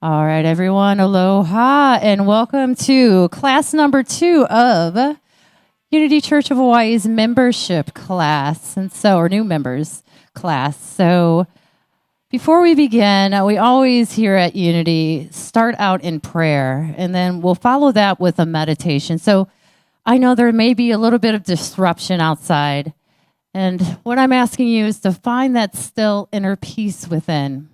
All right, everyone, aloha, and welcome to class number 2 of Unity Church of Hawaii's membership class, or new members class. So before we begin, we always here at Unity start out in prayer, and then we'll follow that with a meditation. So I know there may be a little bit of disruption outside, and what I'm asking you is to find that still inner peace within.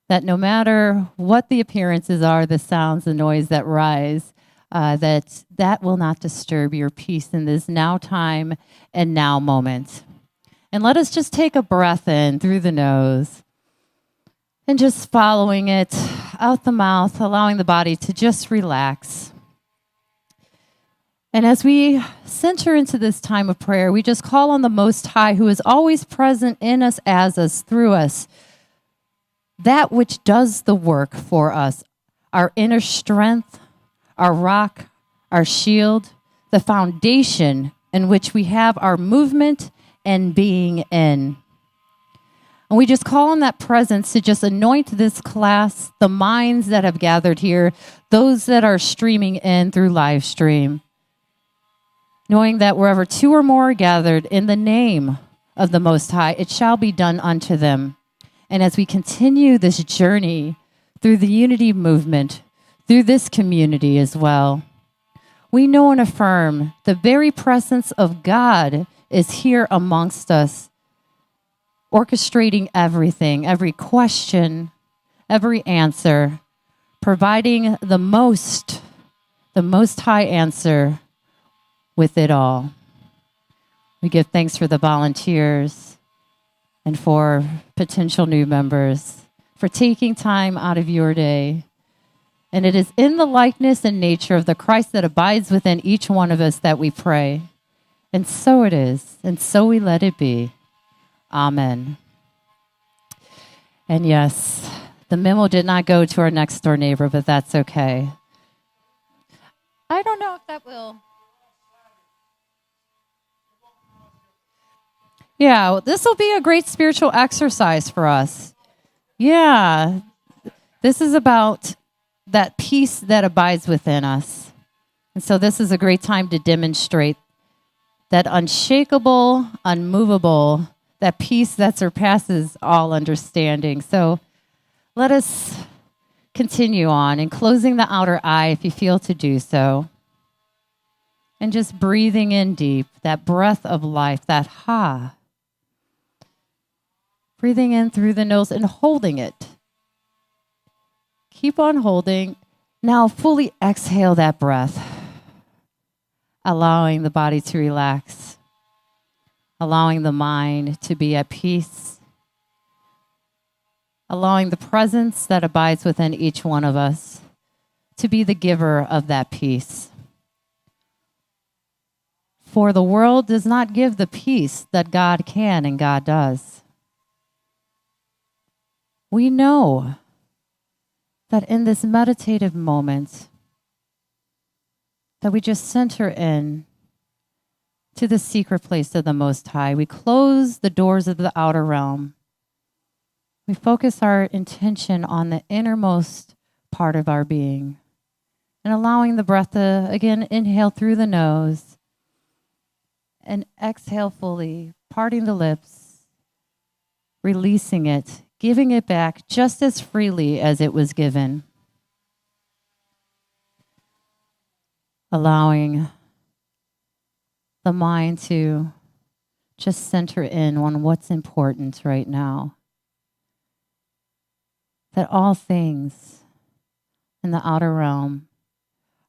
That no matter what the appearances are, the sounds, the noise that rise, that will not disturb your peace in this now time and now moment. And let us just take a breath in through the nose and just following it out the mouth, allowing the body to just relax. And as we center into this time of prayer, we just call on the Most High, who is always present in us, as us, through us, that which does the work for us, our inner strength, our rock, our shield, the foundation in which we have our movement and being in. And we just call on that presence to just anoint this class, the minds that have gathered here, those that are streaming in through live stream, knowing that wherever 2 or more are gathered in the name of the Most High, it shall be done unto them. And as we continue this journey through the unity movement, through this community as well, we know and affirm the very presence of God is here amongst us, orchestrating everything, every question, every answer, providing the most high answer with it all. We give thanks for the volunteers and for potential new members, for taking time out of your day. And it is in the likeness and nature of the Christ that abides within each one of us that we pray. And so it is, and so we let it be. Amen. And yes, the memo did not go to our next door neighbor, but that's okay. I don't know if that will. Yeah, this will be a great spiritual exercise for us. Yeah, this is about that peace that abides within us. And so this is a great time to demonstrate that unshakable, unmovable, that peace that surpasses all understanding. So let us continue on and closing the outer eye if you feel to do so. And just breathing in deep, that breath of life, that ha. Breathing in through the nose and holding it. Keep on holding. Now fully exhale that breath, allowing the body to relax, allowing the mind to be at peace, allowing the presence that abides within each one of us to be the giver of that peace. For the world does not give the peace that God can and God does. We know that in this meditative moment that we just center in to the secret place of the Most High. We close the doors of the outer realm. We focus our intention on the innermost part of our being and allowing the breath to, again, inhale through the nose and exhale fully, parting the lips, releasing it, giving it back just as freely as it was given. Allowing the mind to just center in on what's important right now. That all things in the outer realm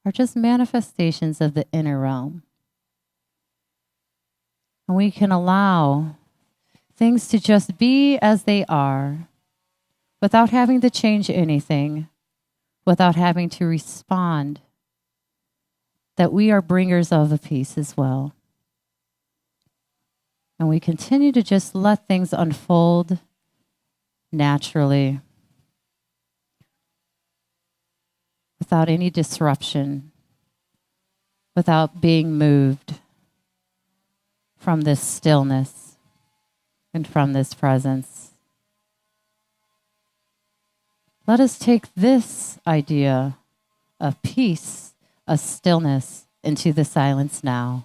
are just manifestations of the inner realm. And we can allow things to just be as they are without having to change anything, without having to respond, that we are bringers of the peace as well. And we continue to just let things unfold naturally, without any disruption, without being moved from this stillness and from this presence. let us take this idea of peace, of stillness, into the silence now.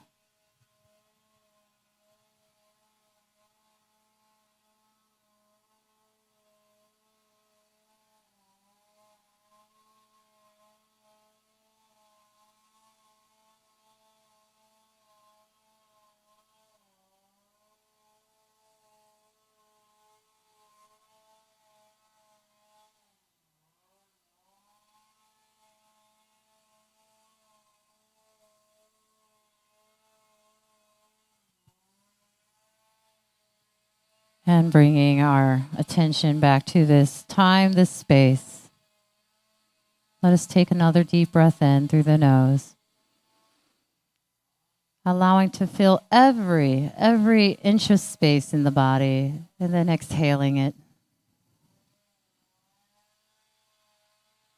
And bringing our attention back to this time, this space. Let us take another deep breath in through the nose. Allowing to feel every inch of space in the body, and then exhaling it.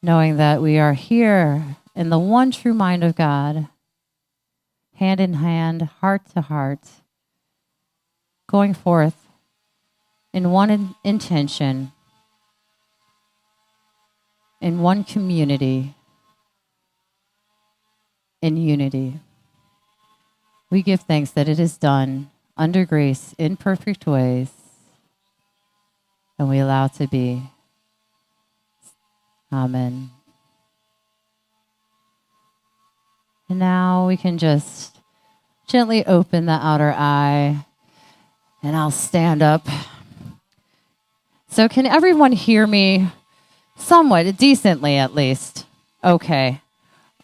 Knowing that we are here in the one true mind of God, hand in hand, heart to heart, going forth in one intention, in one community, in unity. We give thanks that it is done under grace in perfect ways, and we allow it to be. Amen. And now we can just gently open the outer eye, and I'll stand up. So can everyone hear me somewhat, decently at least? Okay.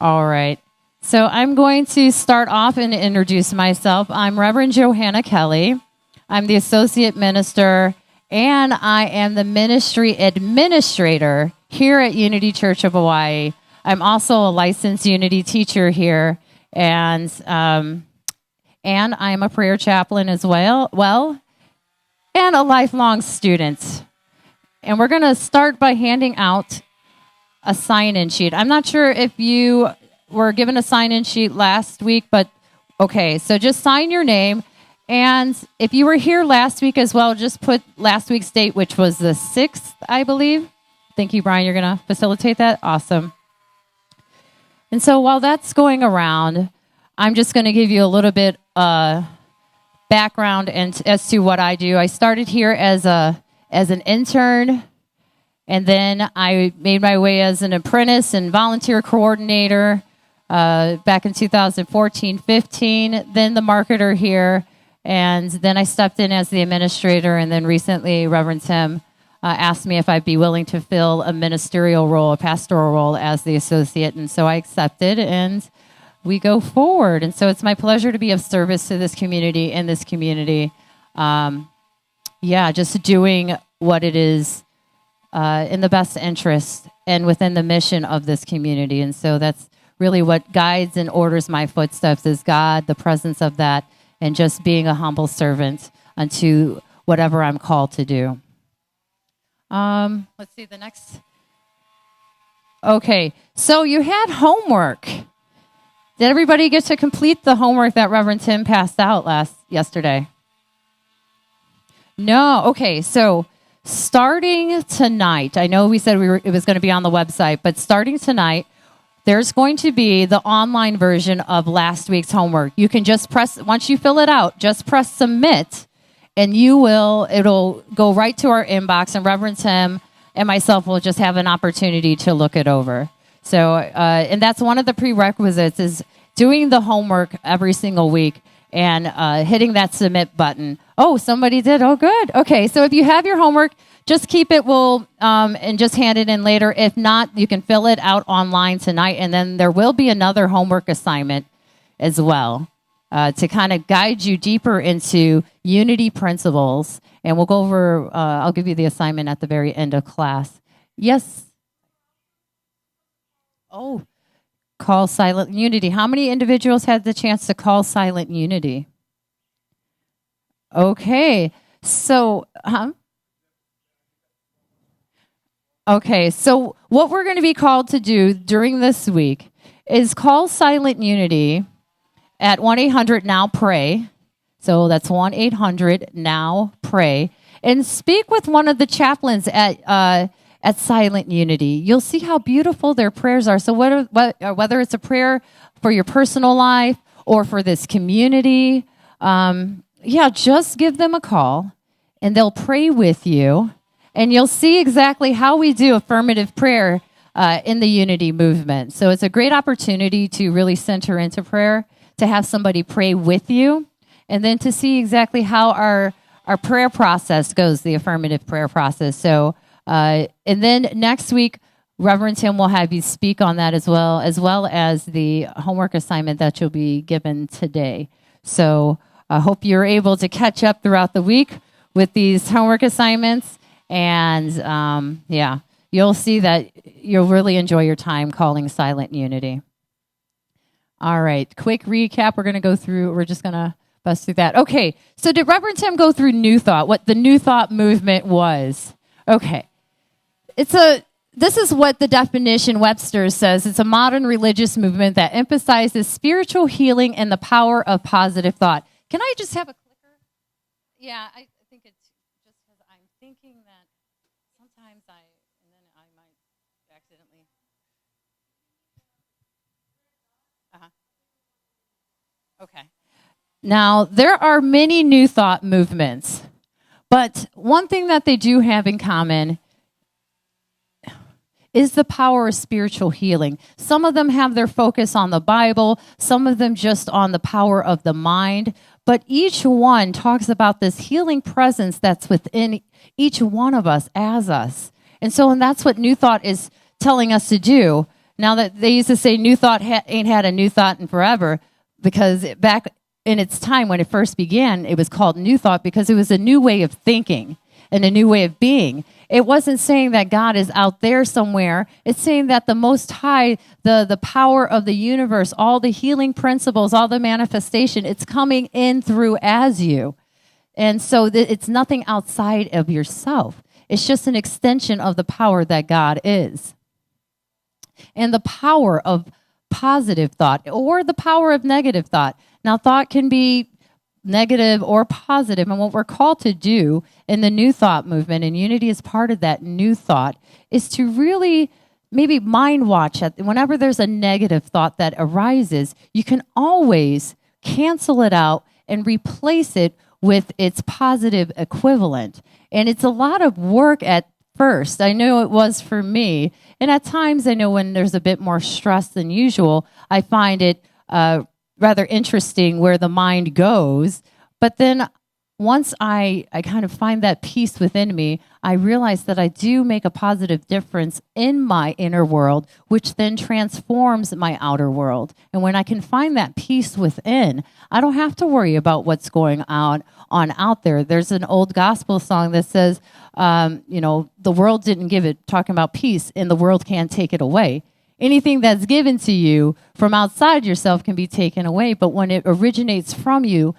All right. So I'm going to start off and introduce myself. I'm Reverend Johanna Kelly. I'm the Associate Minister, and I am the Ministry Administrator here at Unity Church of Hawaii. I'm also a licensed Unity teacher here, and I'm a prayer chaplain as well, and a lifelong student. And we're going to start by handing out a sign-in sheet. I'm not sure if you were given a sign-in sheet last week, but okay, so just sign your name. And if you were here last week as well, just put last week's date, which was the 6th, I believe. Thank you, Brian. You're going to facilitate that? Awesome. And so while that's going around, I'm just going to give you a little bit background as to what I do. I started here as an intern, and then I made my way as an apprentice and volunteer coordinator back in 2014-15, then the marketer here, and then I stepped in as the administrator, and then recently Reverend Tim asked me if I'd be willing to fill a ministerial role, a pastoral role as the associate, and so I accepted, and we go forward. And so it's my pleasure to be of service to this community, in this community. Just doing what it is in the best interest and within the mission of this community. And so that's really what guides and orders my footsteps, is God, the presence of that, and just being a humble servant unto whatever I'm called to do. Let's see the next. Okay, so you had homework. Did everybody get to complete the homework that Reverend Tim passed out yesterday? No. Okay, so starting tonight, I know we said it was going to be on the website, but starting tonight, there's going to be the online version of last week's homework. You can just once you fill it out, just press submit, and it'll go right to our inbox, and Reverend Tim and myself will just have an opportunity to look it over. So, and that's one of the prerequisites, is doing the homework every single week and hitting that submit button. Oh, somebody did. Oh, good. Okay, so if you have your homework, just keep it. And just hand it in later. If not, you can fill it out online tonight, and then there will be another homework assignment as well to kind of guide you deeper into unity principles. And we'll go over, I'll give you the assignment at the very end of class. Yes? Oh, call silent unity. How many individuals had the chance to call silent unity? Okay, so, Okay, so what we're going to be called to do during this week is call silent unity at 1-800-NOW-PRAY. So that's 1-800-NOW-PRAY. And speak with one of the chaplains at at Silent Unity. You'll see how beautiful their prayers are. So whether it's a prayer for your personal life or for this community, just give them a call, and they'll pray with you, and you'll see exactly how we do affirmative prayer in the Unity movement. So it's a great opportunity to really center into prayer, to have somebody pray with you, and then to see exactly how our prayer process goes, the affirmative prayer process. So, and then next week, Reverend Tim will have you speak on that as well as the homework assignment that you'll be given today. So I hope you're able to catch up throughout the week with these homework assignments. And you'll see that you'll really enjoy your time calling Silent Unity. All right, quick recap. We're just going to bust through that. Okay, so did Reverend Tim go through New Thought, what the New Thought movement was? Okay. This is what the definition Webster says. It's a modern religious movement that emphasizes spiritual healing and the power of positive thought. Can I just have a clicker? Yeah, I think it's just because I'm thinking that sometimes I might accidentally. Okay. Now, there are many New Thought movements, but one thing that they do have in common is the power of spiritual healing. Some of them have their focus on the Bible, some of them just on the power of the mind, but each one talks about this healing presence that's within each one of us as us. And that's what New Thought is telling us to do. Now that they used to say New Thought ain't had a new thought in forever, because back in its time when it first began, it was called New Thought because it was a new way of thinking and a new way of being. It wasn't saying that God is out there somewhere. It's saying that the Most High, the power of the universe, all the healing principles, all the manifestation, it's coming in through as you. And so it's nothing outside of yourself. It's just an extension of the power that God is. And the power of positive thought or the power of negative thought. Now, thought can be negative or positive, and what we're called to do in the New Thought movement, and Unity is part of that New Thought, is to really maybe mind watch at whenever there's a negative thought that arises. You can always cancel it out and replace it with its positive equivalent. And it's a lot of work at first. I know it was for me, and at times I know when there's a bit more stress than usual, I find it rather interesting where the mind goes. But then once I kind of find that peace within me, I realize that I do make a positive difference in my inner world, which then transforms my outer world. And when I can find that peace within, I don't have to worry about what's going on out there. There's an old gospel song that says, the world didn't give it, talking about peace, and the world can't take it away. Anything that's given to you from outside yourself can be taken away, but when it originates from you,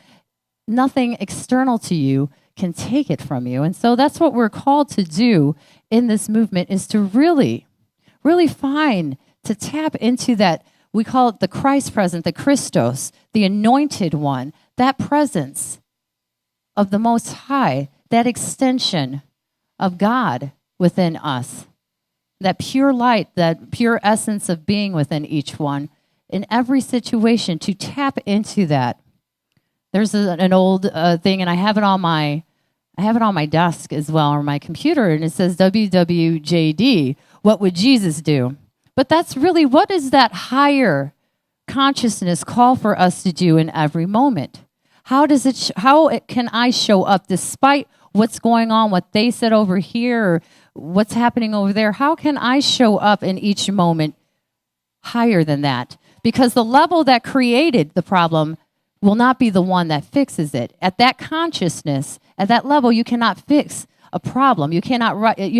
nothing external to you can take it from you. And so that's what we're called to do in this movement, is to really, really to tap into that. We call it the Christ present, the Christos, the anointed one, that presence of the Most High, that extension of God within us. That pure light, that pure essence of being within each one, in every situation, to tap into that. There's an old thing, and I have it on my desk as well, or my computer, and it says WWJD. What would Jesus do? But that's really, what is that higher consciousness call for us to do in every moment? How can I show up despite what's going on, what they said over here, or what's happening over there? How can I show up in each moment higher than that? Because the level that created the problem will not be the one that fixes it. At that consciousness, at that level, you cannot fix a problem. You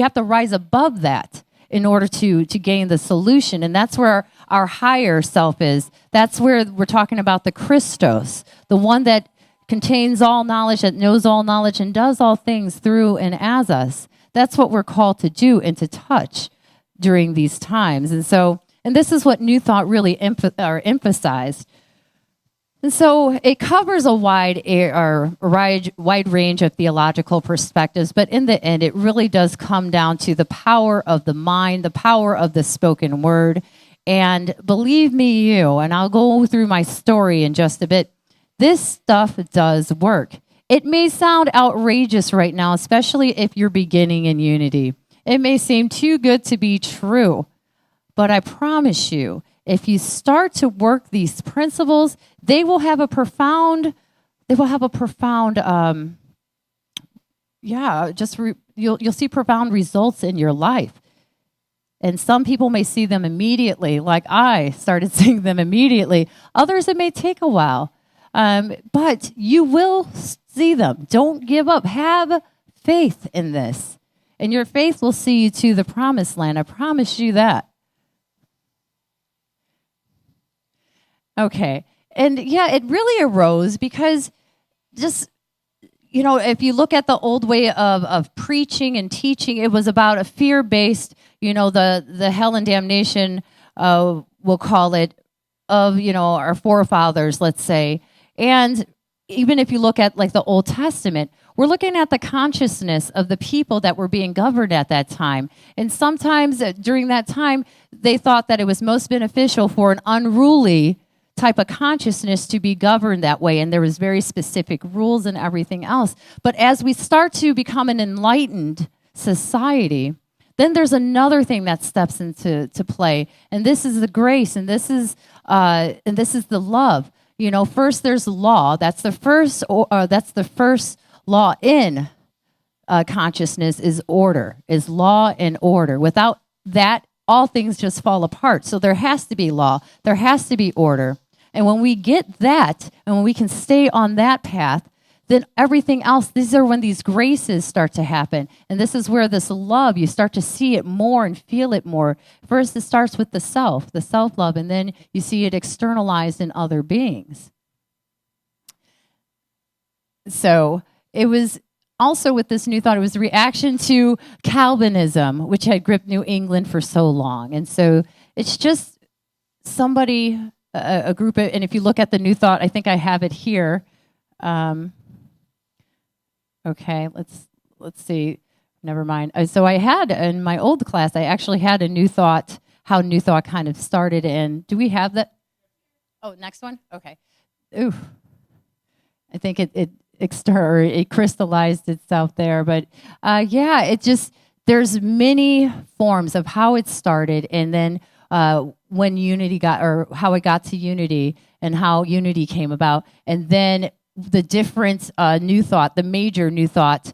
have to rise above that in order to gain the solution. And that's where our higher self is. That's where we're talking about the Christos, the one that contains all knowledge, that knows all knowledge, and does all things through and as us. That's what we're called to do and to touch during these times. And this is what New Thought really emphasized. And so it covers a wide range of theological perspectives, but in the end, it really does come down to the power of the mind, the power of the spoken word. And believe me, and I'll go through my story in just a bit, this stuff does work. It may sound outrageous right now, especially if you're beginning in Unity. It may seem too good to be true, but I promise you, if you start to work these principles, you'll see profound results in your life. And some people may see them immediately, like I started seeing them immediately. Others, it may take a while, but you will see them. Don't give up. Have faith in this, and your faith will see you to the promised land. I promise you that. Okay. And yeah, it really arose because just, if you look at the old way of preaching and teaching, it was about a fear-based, the hell and damnation, we'll call it, of, our forefathers, let's say. And even if you look at like the Old Testament, we're looking at the consciousness of the people that were being governed at that time. And sometimes during that time, they thought that it was most beneficial for an unruly type of consciousness to be governed that way, and there was very specific rules and everything else. But as we start to become an enlightened society, then there's another thing that steps into play, and this is the grace, and this is the love. First there's law. That's the first law in consciousness is order, is law and order. Without that, all things just fall apart. So there has to be law. There has to be order. And when we get that, and when we can stay on that path, then everything else, these are when these graces start to happen. And this is where this love, you start to see it more and feel it more. First, it starts with the self-love, and then you see it externalized in other beings. So it was also with this new thought, it was a reaction to Calvinism, which had gripped New England for so long. And so it's just a group of, and if you look at the new thought, I think I have it here. Okay, let's see. Never mind. So I had, in my old class, I actually had a new thought, how new thought kind of started. And do we have that? Oh, next one? Okay. Ooh. I think it crystallized itself there. But there's many forms of how it started, and then when unity how it got to unity and how unity came about, and then the different the major new thought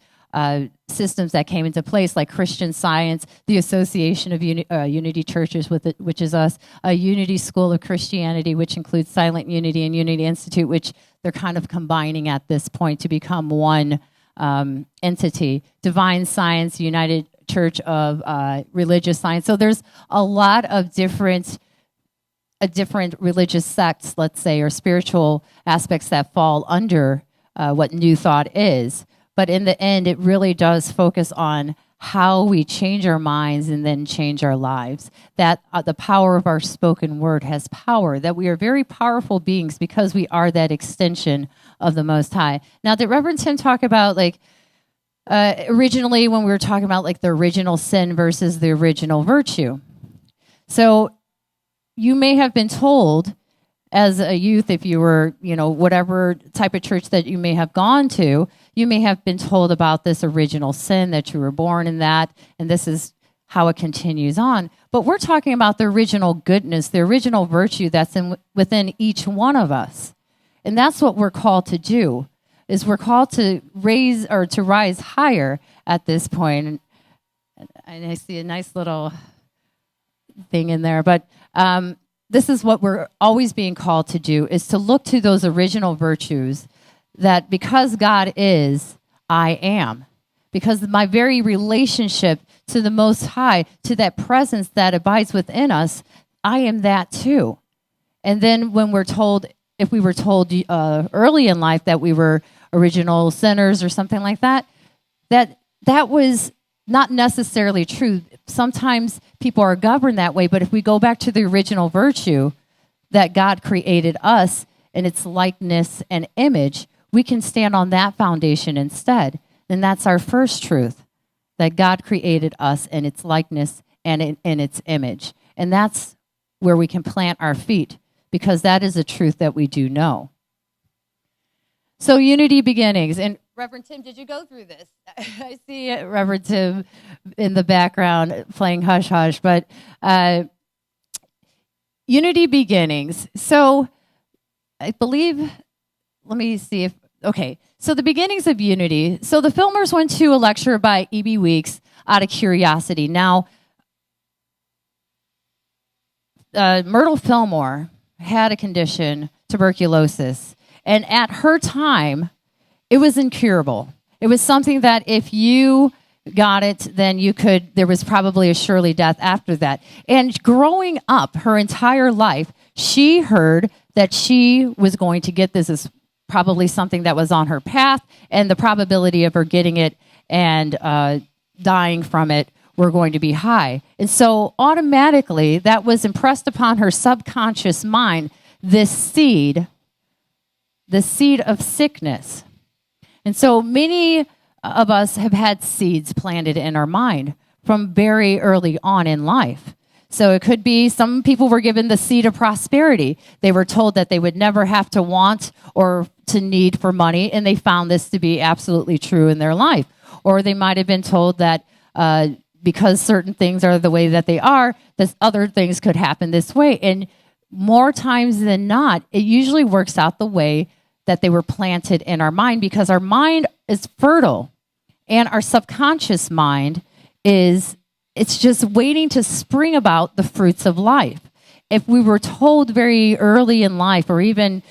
systems that came into place, like Christian Science, the Association of Unity Churches, which is us, a Unity School of Christianity, which includes Silent Unity and Unity Institute, which they're kind of combining at this point to become one entity. Divine Science, United Church of Religious Science. So there's a lot of different religious sects, let's say, or spiritual aspects that fall under what New Thought is. But in the end, it really does focus on how we change our minds and then change our lives. That the power of our spoken word has power, that we are very powerful beings because we are that extension of the Most High. Now, did Reverend Tim talk about, originally when we were talking about, the original sin versus the original virtue? So you may have been told as a youth, if you were, whatever type of church that you may have gone to, you may have been told about this original sin, that you were born in that, and this is how it continues on. But we're talking about the original goodness, the original virtue that's within each one of us. And that's what we're called to do, is we're called to rise higher at this point. And I see a nice little thing in there, but this is what we're always being called to do, is to look to those original virtues, that because God is, I am. Because my very relationship to the Most High, to that presence that abides within us, I am that too. And then when if we were told early in life that we were original sinners or something like that, that was not necessarily true. Sometimes people are governed that way, but if we go back to the original virtue that God created us, in its likeness and image, we can stand on that foundation instead. And that's our first truth, that God created us in its likeness and in its image. And that's where we can plant our feet, because that is a truth that we do know. So unity beginnings. And Reverend Tim, did you go through this? I see Reverend Tim in the background playing hush hush, but unity beginnings. So I believe, let me see if, okay. So the beginnings of unity. So the Fillmores went to a lecture by E.B. Weeks out of curiosity. Now, Myrtle Fillmore had a condition, tuberculosis. And at her time, it was incurable. It was something that if you got it, then there was probably a surely death after that. And growing up her entire life, she heard that she was going to get this as probably something that was on her path, and the probability of her getting it and dying from it were going to be high. And so automatically that was impressed upon her subconscious mind, this seed, the seed of sickness. And so many of us have had seeds planted in our mind from very early on in life. So it could be some people were given the seed of prosperity. They were told that they would never have to want or to need for money, and they found this to be absolutely true in their life. Or they might have been told that because certain things are the way that they are, that other things could happen this way. And more times than not, it usually works out the way that they were planted in our mind, because our mind is fertile and our subconscious mind it's just waiting to spring about the fruits of life. If we were told very early in life, or even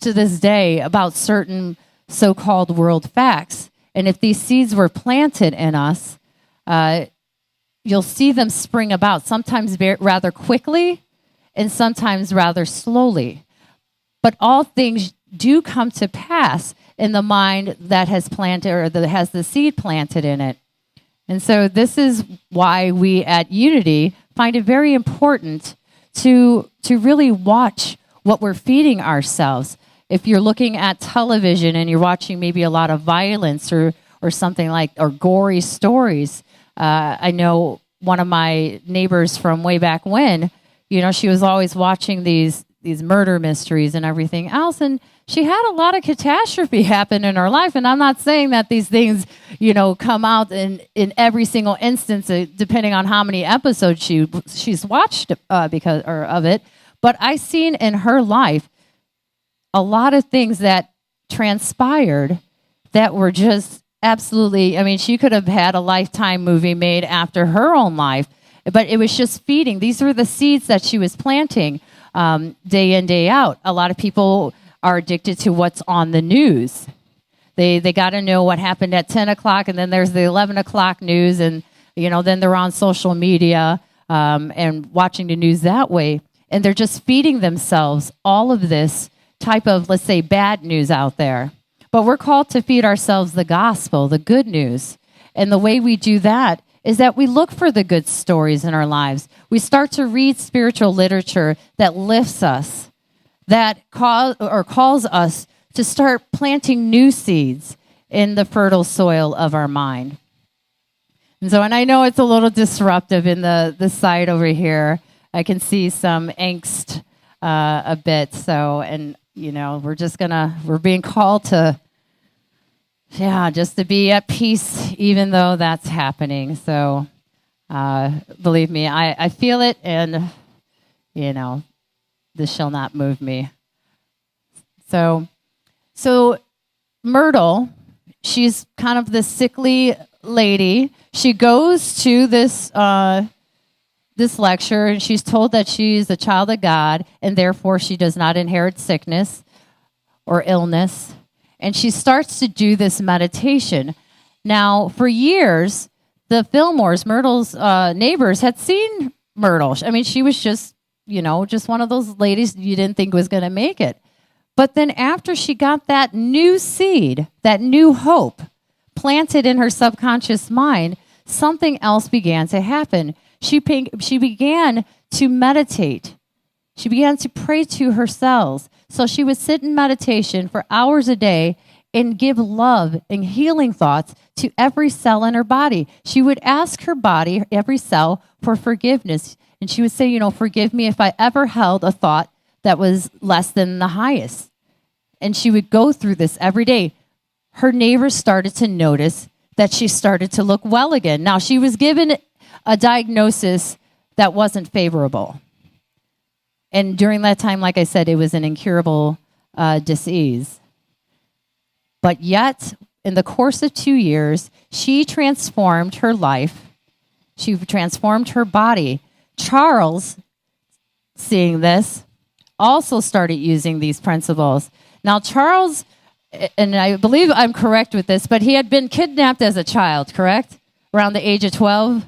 to this day, about certain so-called world facts, and if these seeds were planted in us, you'll see them spring about, sometimes rather quickly and sometimes rather slowly. But all things do come to pass in the mind that has planted, or that has the seed planted in it. And so this is why we at Unity find it very important to really watch what we're feeding ourselves. If you're looking at television and you're watching maybe a lot of violence or something like, or gory stories, I know one of my neighbors from way back when, she was always watching these murder mysteries and everything else, and she had a lot of catastrophe happen in her life. And I'm not saying that these things, come out in every single instance, depending on how many episodes she's watched because of it. But I seen in her life a lot of things that transpired that were just absolutely, she could have had a Lifetime movie made after her own life, but it was just feeding. These were the seeds that she was planting day in, day out. A lot of people are addicted to what's on the news. They got to know what happened at 10 o'clock, and then there's the 11 o'clock news, and then they're on social media and watching the news that way. And they're just feeding themselves all of this type of, let's say, bad news out there. But we're called to feed ourselves the gospel, the good news. And the way we do that is that we look for the good stories in our lives. We start to read spiritual literature that lifts us, that calls us to start planting new seeds in the fertile soil of our mind. And I know it's a little disruptive in the side over here. I can see some angst a bit. We're being called to, just to be at peace, even though that's happening. So believe me, I feel it, and, this shall not move me. So Myrtle, she's kind of the sickly lady. She goes to this lecture, and she's told that she's a child of God, and therefore she does not inherit sickness or illness. And she starts to do this meditation. Now, for years, the Fillmores, Myrtle's neighbors, had seen Myrtle. She was just one of those ladies you didn't think was going to make it. But then after she got that new seed, that new hope planted in her subconscious mind, something else began to happen. She began to meditate. She began to pray to herself. So she would sit in meditation for hours a day and give love and healing thoughts to every cell in her body. She would ask her body, every cell, for forgiveness. And she would say, forgive me if I ever held a thought that was less than the highest. And she would go through this every day. Her neighbors started to notice that she started to look well again. Now, she was given a diagnosis that wasn't favorable. And during that time, like I said, it was an incurable disease. But yet, in the course of 2 years, she transformed her life. She transformed her body. Charles, seeing this, also started using these principles. Now, Charles, and I believe I'm correct with this, but he had been kidnapped as a child, correct? Around the age of 12?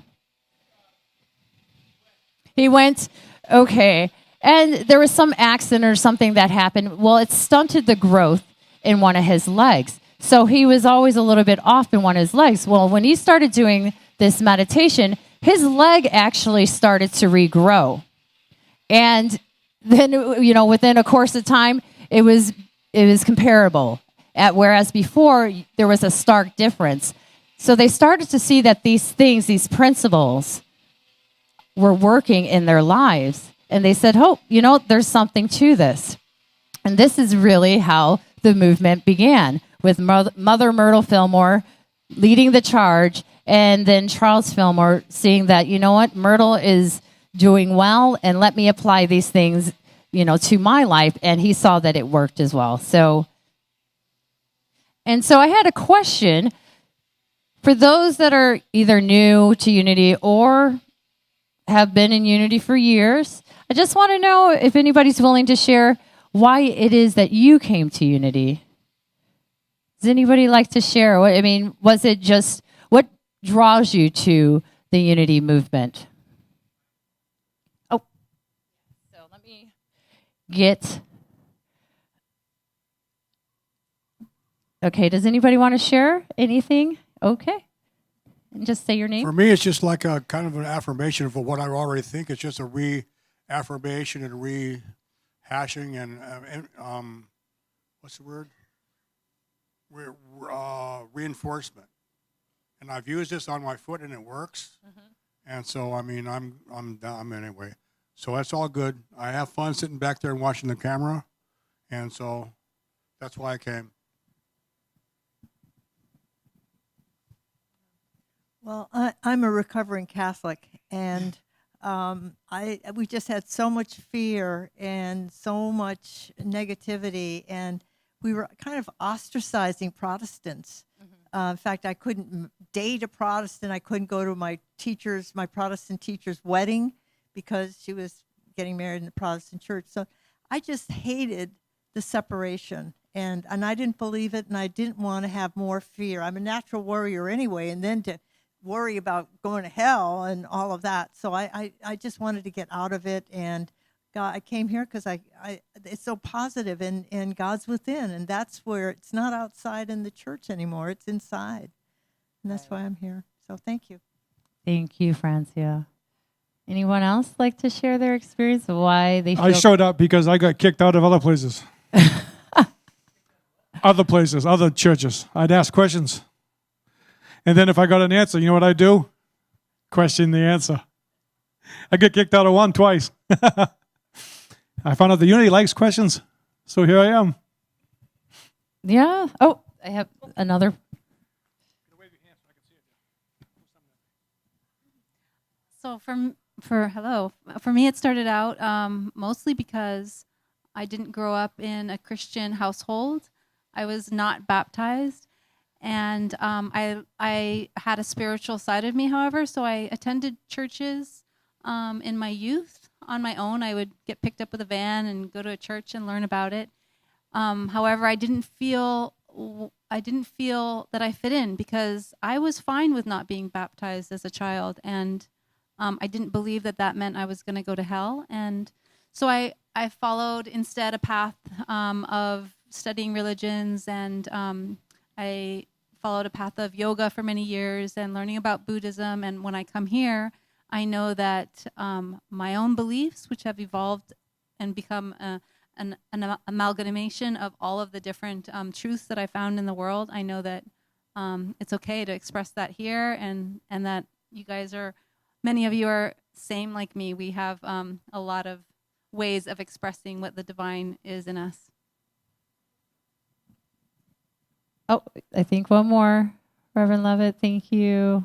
He went, okay. And there was some accident or something that happened. Well, it stunted the growth in one of his legs. So he was always a little bit off in one of his legs. Well, when he started doing this meditation, his leg actually started to regrow. And then, within a course of time, it was comparable. Whereas before, there was a stark difference. So they started to see that these things, these principles, were working in their lives. And they said, there's something to this. And this is really how the movement began, with Mother Myrtle Fillmore leading the charge, and then Charles Fillmore seeing that, Myrtle is doing well, and let me apply these things, to my life. And he saw that it worked as well. So I had a question for those that are either new to Unity or have been in Unity for years. I just want to know if anybody's willing to share why it is that you came to Unity. Does anybody like to share? Was it just, what draws you to the Unity movement? Oh, so let me get... Okay, does anybody want to share anything? Okay. And just say your name. For me, it's just like a kind of an affirmation of what I already think. It's just a reaffirmation and rehashing and what's the word? Reinforcement. And I've used this on my foot and it works. Mm-hmm. And so, I'm anyway. So that's all good. I have fun sitting back there and watching the camera. And so that's why I came. Well, I'm a recovering Catholic, and we just had so much fear and so much negativity, and we were kind of ostracizing Protestants. Mm-hmm. In fact, I couldn't date a Protestant. I couldn't go to my Protestant teacher's wedding because she was getting married in the Protestant church. So I just hated the separation, and I didn't believe it, and I didn't want to have more fear. I'm a natural worrier anyway, and then to worry about going to hell and all of that. So I just wanted to get out of it, and God, I came here because it's so positive, and God's within, and that's where it's not outside in the church anymore. It's inside, and that's why I'm here. So thank you. Thank you, Francia. Anyone else like to share their experience of why they feel... I showed up because I got kicked out of other places. Other churches. I'd ask questions. And then if I got an answer, you know what I do? Question the answer. I get kicked out of one twice. I found out the Unity likes questions, so here I am. Yeah. Oh, I have another. So for me, it started out mostly because I didn't grow up in a Christian household. I was not baptized. And I had a spiritual side of me, however, so I attended churches in my youth on my own. I would get picked up with a van and go to a church and learn about it. However, I didn't feel that I fit in because I was fine with not being baptized as a child, and I didn't believe that meant I was going to go to hell. And so I followed instead a path of studying religions, and I followed a path of yoga for many years and learning about Buddhism. And when I come here, I know that my own beliefs, which have evolved and become a an amalgamation of all of the different truths that I found in the world. I know that it's okay to express that here, and that you guys are, many of you are same like me. We have a lot of ways of expressing what the divine is in us. Oh, I think one more. Reverend Levitt, thank you.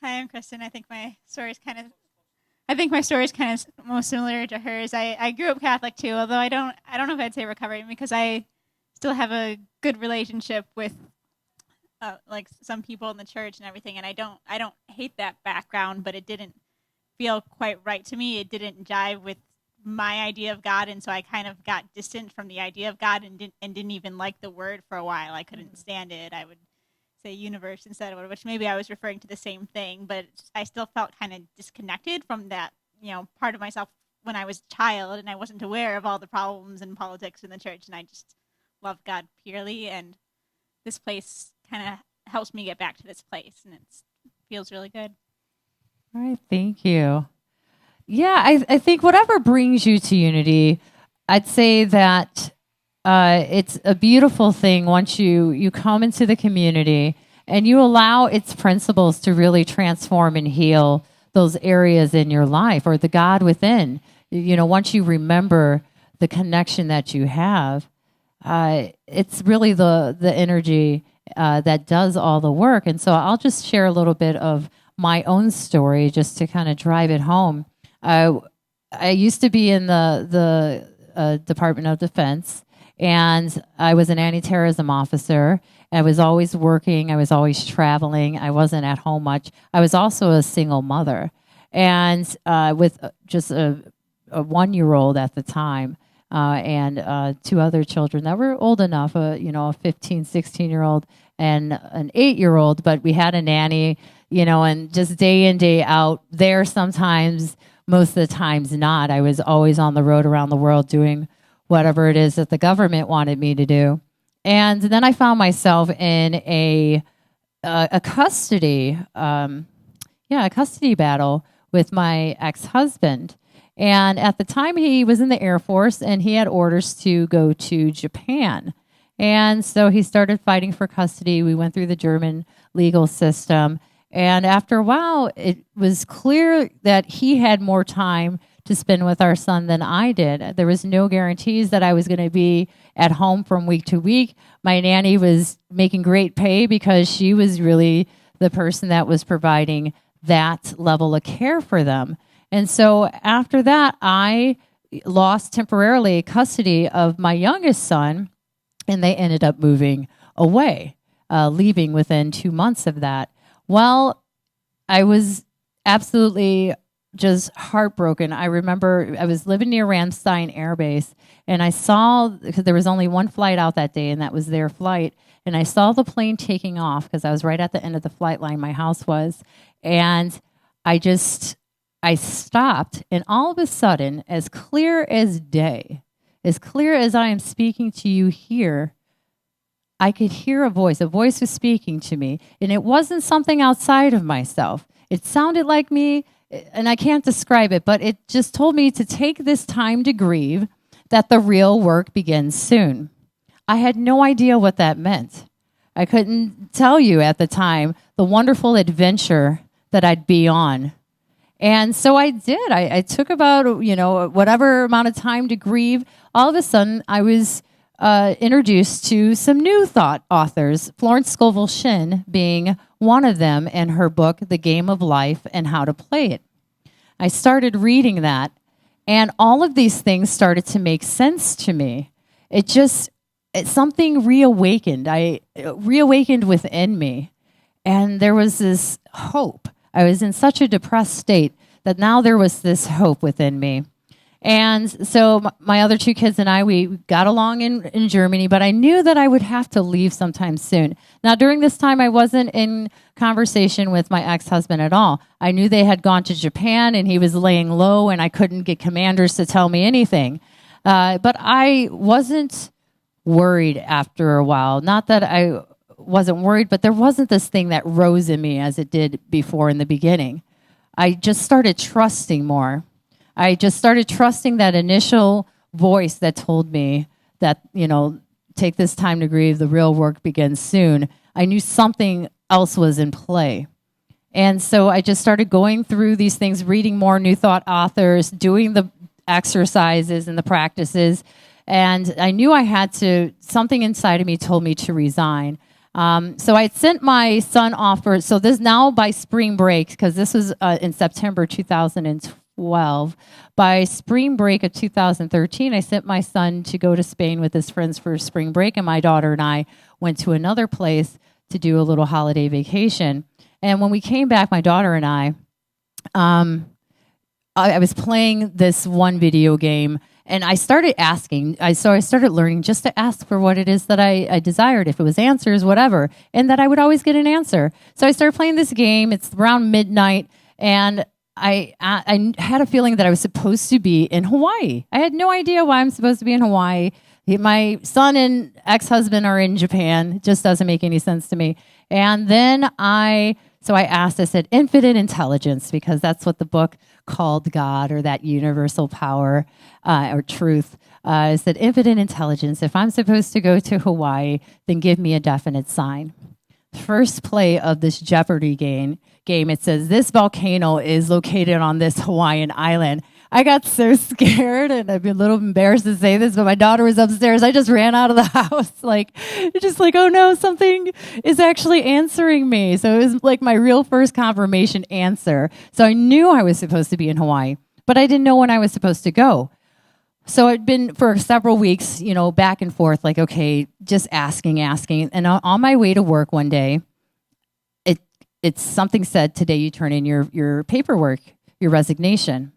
Hi, I'm Kristen. I think my story is kind of most similar to hers. I grew up Catholic too, although I don't know if I'd say recovering, because I still have a good relationship with like some people in the church and everything, and I don't hate that background, but it didn't feel quite right to me. It didn't jive with my idea of God, and so I kind of got distant from the idea of God and didn't even like the word for a while. I couldn't stand it. I would say universe instead of it, which maybe I was referring to the same thing, but I still felt kind of disconnected from that, part of myself when I was a child, and I wasn't aware of all the problems and politics in the church, and I just love God purely, and this place kind of helps me get back to this place, and it feels really good. All right, thank you. Yeah, I think whatever brings you to unity, I'd say that it's a beautiful thing once you come into the community and you allow its principles to really transform and heal those areas in your life, or the God within. Once you remember the connection that you have, it's really the energy that does all the work. And so I'll just share a little bit of my own story just to kind of drive it home. I used to be in the Department of Defense, and I was an anti-terrorism officer. I was always working. I was always traveling. I wasn't at home much. I was also a single mother, and with just a 1-year-old at the time, and 2 other children that were old enough, a 15, 16-year-old and an 8-year-old. But we had a nanny, and just day in, day out there sometimes. Most of the times not. I was always on the road around the world doing whatever it is that the government wanted me to do. And then I found myself in a custody battle with my ex-husband. And at the time, he was in the Air Force, and he had orders to go to Japan. And so he started fighting for custody. We went through the German legal system. And after a while, it was clear that he had more time to spend with our son than I did. There was no guarantees that I was going to be at home from week to week. My nanny was making great pay because she was really the person that was providing that level of care for them. And so after that, I lost temporarily custody of my youngest son, and they ended up moving away, leaving within 2 months of that. Well, I was absolutely just heartbroken. I remember I was living near Ramstein Air Base, and I saw, because there was only one flight out that day, and that was their flight, and I saw the plane taking off because I was right at the end of the flight line, my house was, and I stopped, and all of a sudden, as clear as day, as clear as I am speaking to you here, I could hear a voice. A voice was speaking to me, and it wasn't something outside of myself. It sounded like me, and I can't describe it, but it just told me to take this time to grieve, that the real work begins soon. I had no idea what that meant. I couldn't tell you at the time the wonderful adventure that I'd be on. And so I did. I took about, whatever amount of time to grieve. All of a sudden, I was introduced to some new thought authors, Florence Scovel Shinn being one of them, in her book, The Game of Life and How to Play It. I started reading that, and all of these things started to make sense to me. Something reawakened. I reawakened within me, and there was this hope. I was in such a depressed state that now there was this hope within me. And so my other 2 kids and I, we got along in Germany, but I knew that I would have to leave sometime soon. Now, during this time, I wasn't in conversation with my ex-husband at all. I knew they had gone to Japan, and he was laying low, and I couldn't get commanders to tell me anything. But I wasn't worried after a while. Not that I wasn't worried, but there wasn't this thing that rose in me as it did before in the beginning. I just started trusting more. I just started trusting that initial voice that told me that, take this time to grieve, the real work begins soon. I knew something else was in play. And so I just started going through these things, reading more New Thought authors, doing the exercises and the practices. And I knew I had to, something inside of me told me to resign. So I sent my son off for, so this now by spring break, because this was in September 2012. By spring break of 2013, I sent my son to go to Spain with his friends for spring break, and my daughter and I went to another place to do a little holiday vacation. And when we came back, my daughter and I was playing this one video game, and I started asking. So I started learning just to ask for what it is that I desired, if it was answers, whatever, and that I would always get an answer. So I started playing this game. It's around midnight, and I had a feeling that I was supposed to be in Hawaii. I had no idea why I'm supposed to be in Hawaii. My son and ex-husband are in Japan. It just doesn't make any sense to me. And then I said, infinite intelligence, because that's what the book called God, or that universal power or truth. I said, infinite intelligence, if I'm supposed to go to Hawaii, then give me a definite sign. First play of this Jeopardy game, it says, this volcano is located on this Hawaiian island. I got so scared, and I'd be a little embarrassed to say this, but my daughter was upstairs. I just ran out of the house, oh no, something is actually answering me. So it was like my real first confirmation answer. So I knew I was supposed to be in Hawaii, but I didn't know when I was supposed to go. So I'd been for several weeks, back and forth, okay, just asking. And on my way to work one day, it's something said, today you turn in your paperwork, your resignation.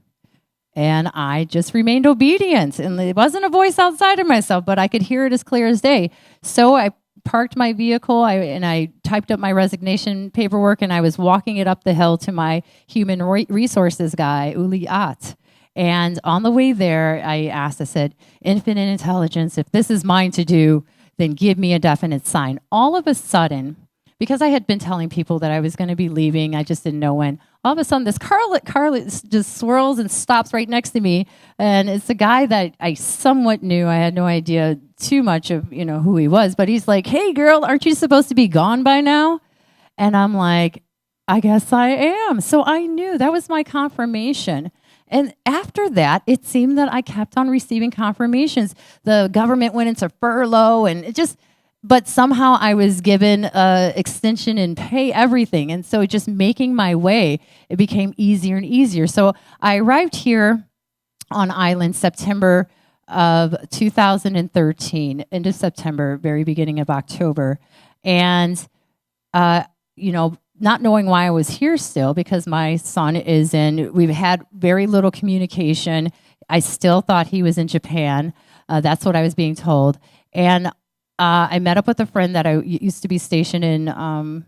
And I just remained obedient. And it wasn't a voice outside of myself, but I could hear it as clear as day. So I parked my vehicle, and I typed up my resignation paperwork, and I was walking it up the hill to my human resources guy, Uli At. And on the way there, I said, infinite intelligence, if this is mine to do, then give me a definite sign. All of a sudden, because I had been telling people that I was going to be leaving, I just didn't know when. All of a sudden, this car just swirls and stops right next to me, and it's a guy that I somewhat knew. I had no idea too much of who he was, but he's like, "Hey, girl, aren't you supposed to be gone by now?" And I'm like, "I guess I am." So I knew that was my confirmation. And after that, it seemed that I kept on receiving confirmations. The government went into furlough, and but somehow I was given extension in pay, everything. And so just making my way, it became easier and easier. So I arrived here on island September of 2013, end of September, very beginning of October. And, not knowing why I was here still, because my son we've had very little communication. I still thought he was in Japan. That's what I was being told. And I met up with a friend that I used to be stationed in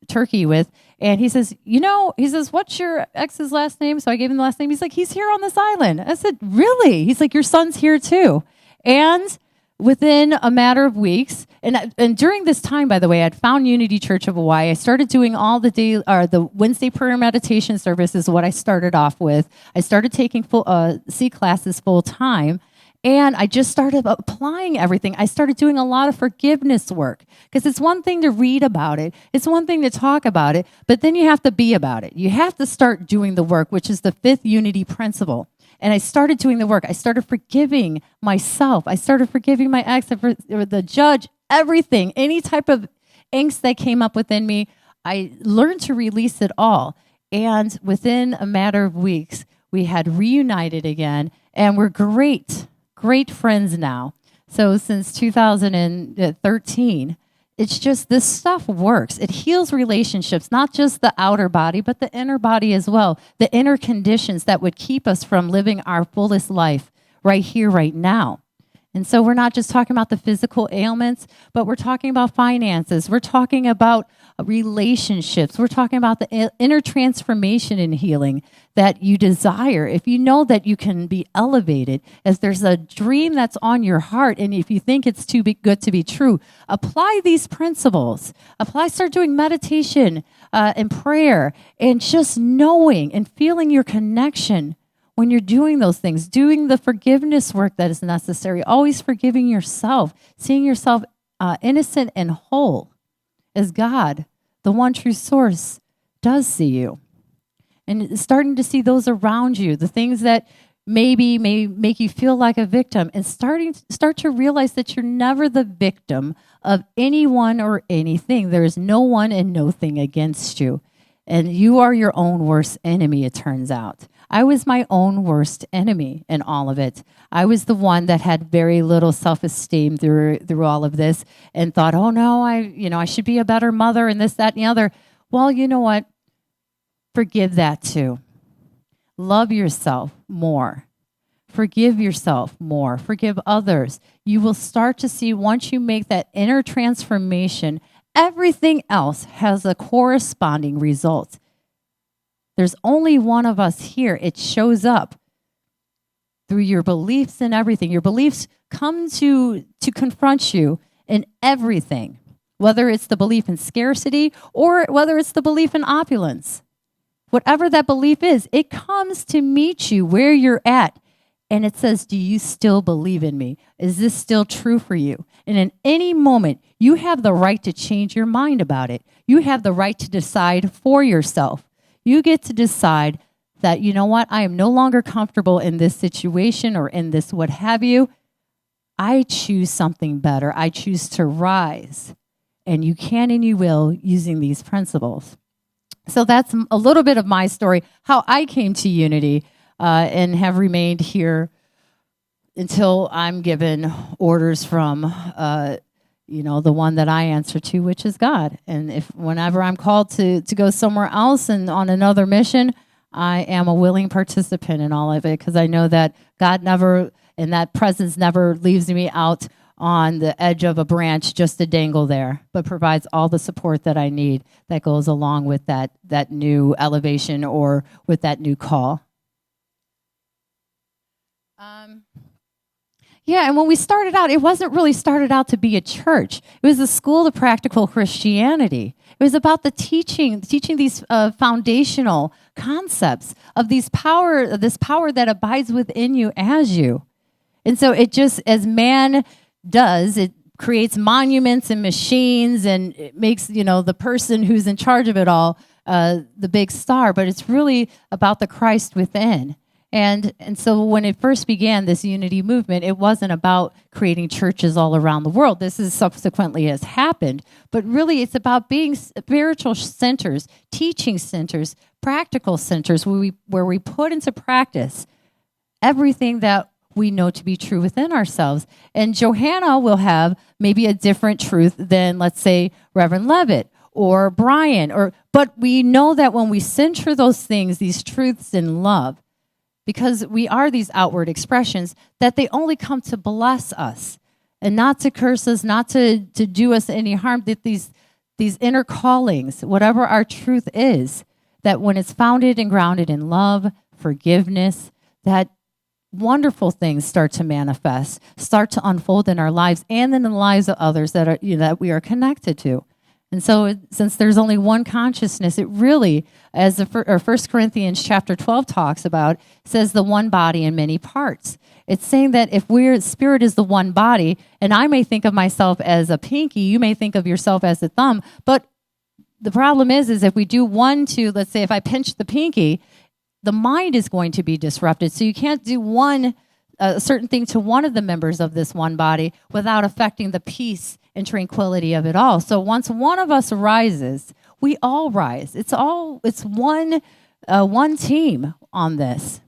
Turkey with, and he says, what's your ex's last name? So I gave him the last name. He's like, he's here on this island. I said, really? He's like, your son's here too. And within a matter of weeks, and during this time, by the way, I'd found Unity Church of Hawaii. I started doing all the Wednesday prayer meditation service is what I started off with. I started taking C classes full time. And I just started applying everything. I started doing a lot of forgiveness work, because it's one thing to read about it. It's one thing to talk about it, but then you have to be about it. You have to start doing the work, which is the 5th unity principle. And I started doing the work. I started forgiving myself. I started forgiving my ex, or the judge, everything, any type of angst that came up within me. I learned to release it all. And within a matter of weeks, we had reunited again, and we're great friends now. So since 2013, it's just this stuff works. It heals relationships, not just the outer body, but the inner body as well. The inner conditions that would keep us from living our fullest life right here, right now. And so we're not just talking about the physical ailments, but we're talking about finances. We're talking about relationships. We're talking about the inner transformation and healing that you desire. If you know that you can be elevated, as there's a dream that's on your heart, and if you think it's too good to be true, apply these principles. Start doing meditation and prayer, and just knowing and feeling your connection when you're doing those things, doing the forgiveness work that is necessary, always forgiving yourself, seeing yourself innocent and whole as God, the one true source, does see you. And starting to see those around you, the things that maybe may make you feel like a victim, and start to realize that you're never the victim of anyone or anything. There is no one and no thing against you. And you are your own worst enemy, it turns out. I was my own worst enemy in all of it. I was the one that had very little self-esteem through all of this and thought, oh no, I should be a better mother and this, that, and the other. Well, you know what? Forgive that too. Love yourself more. Forgive yourself more. Forgive others. You will start to see, once you make that inner transformation, everything else has a corresponding result. There's only one of us here. It shows up through your beliefs and everything. Your beliefs come to confront you in everything, whether it's the belief in scarcity or whether it's the belief in opulence. Whatever that belief is, it comes to meet you where you're at. And it says, do you still believe in me? Is this still true for you? And in any moment, you have the right to change your mind about it. You have the right to decide for yourself. You get to decide that, you know what, I am no longer comfortable in this situation or in this what have you. I choose something better. I choose to rise. And you can and you will using these principles. So that's a little bit of my story, how I came to Unity and have remained here until I'm given orders from, the one that I answer to, which is God. And whenever I'm called to go somewhere else and on another mission, I am a willing participant in all of it, because I know that God never, and that presence never leaves me out on the edge of a branch just to dangle there, but provides all the support that I need that goes along with that new elevation or with that new call. And when we started out, it wasn't really started out to be a church. It was a school of practical Christianity. It was about the teaching these foundational concepts of this power that abides within you as you. And so it just, as man does, it creates monuments and machines, and it makes, the person who's in charge of it all the big star, but it's really about the Christ within. And so when it first began, this unity movement, it wasn't about creating churches all around the world. This is subsequently has happened, but really it's about being spiritual centers, teaching centers, practical centers where we put into practice everything that we know to be true within ourselves. And Johanna will have maybe a different truth than, let's say, Reverend Levitt or Brian, but we know that when we center those things, these truths in love, because we are these outward expressions, that they only come to bless us and not to curse us, not to do us any harm, that these inner callings, whatever our truth is, that when it's founded and grounded in love, forgiveness, that wonderful things start to manifest, start to unfold in our lives and in the lives of others that are that we are connected to. And so since there's only one consciousness, it really, as 1 Corinthians chapter 12 talks about, says the one body in many parts. It's saying that if spirit is the one body, and I may think of myself as a pinky, you may think of yourself as a thumb, but the problem is if we do one to, let's say if I pinch the pinky, the mind is going to be disrupted. So you can't do a certain thing to one of the members of this one body without affecting the peace and tranquility of it all. So once one of us rises, we all rise. It's one team on this.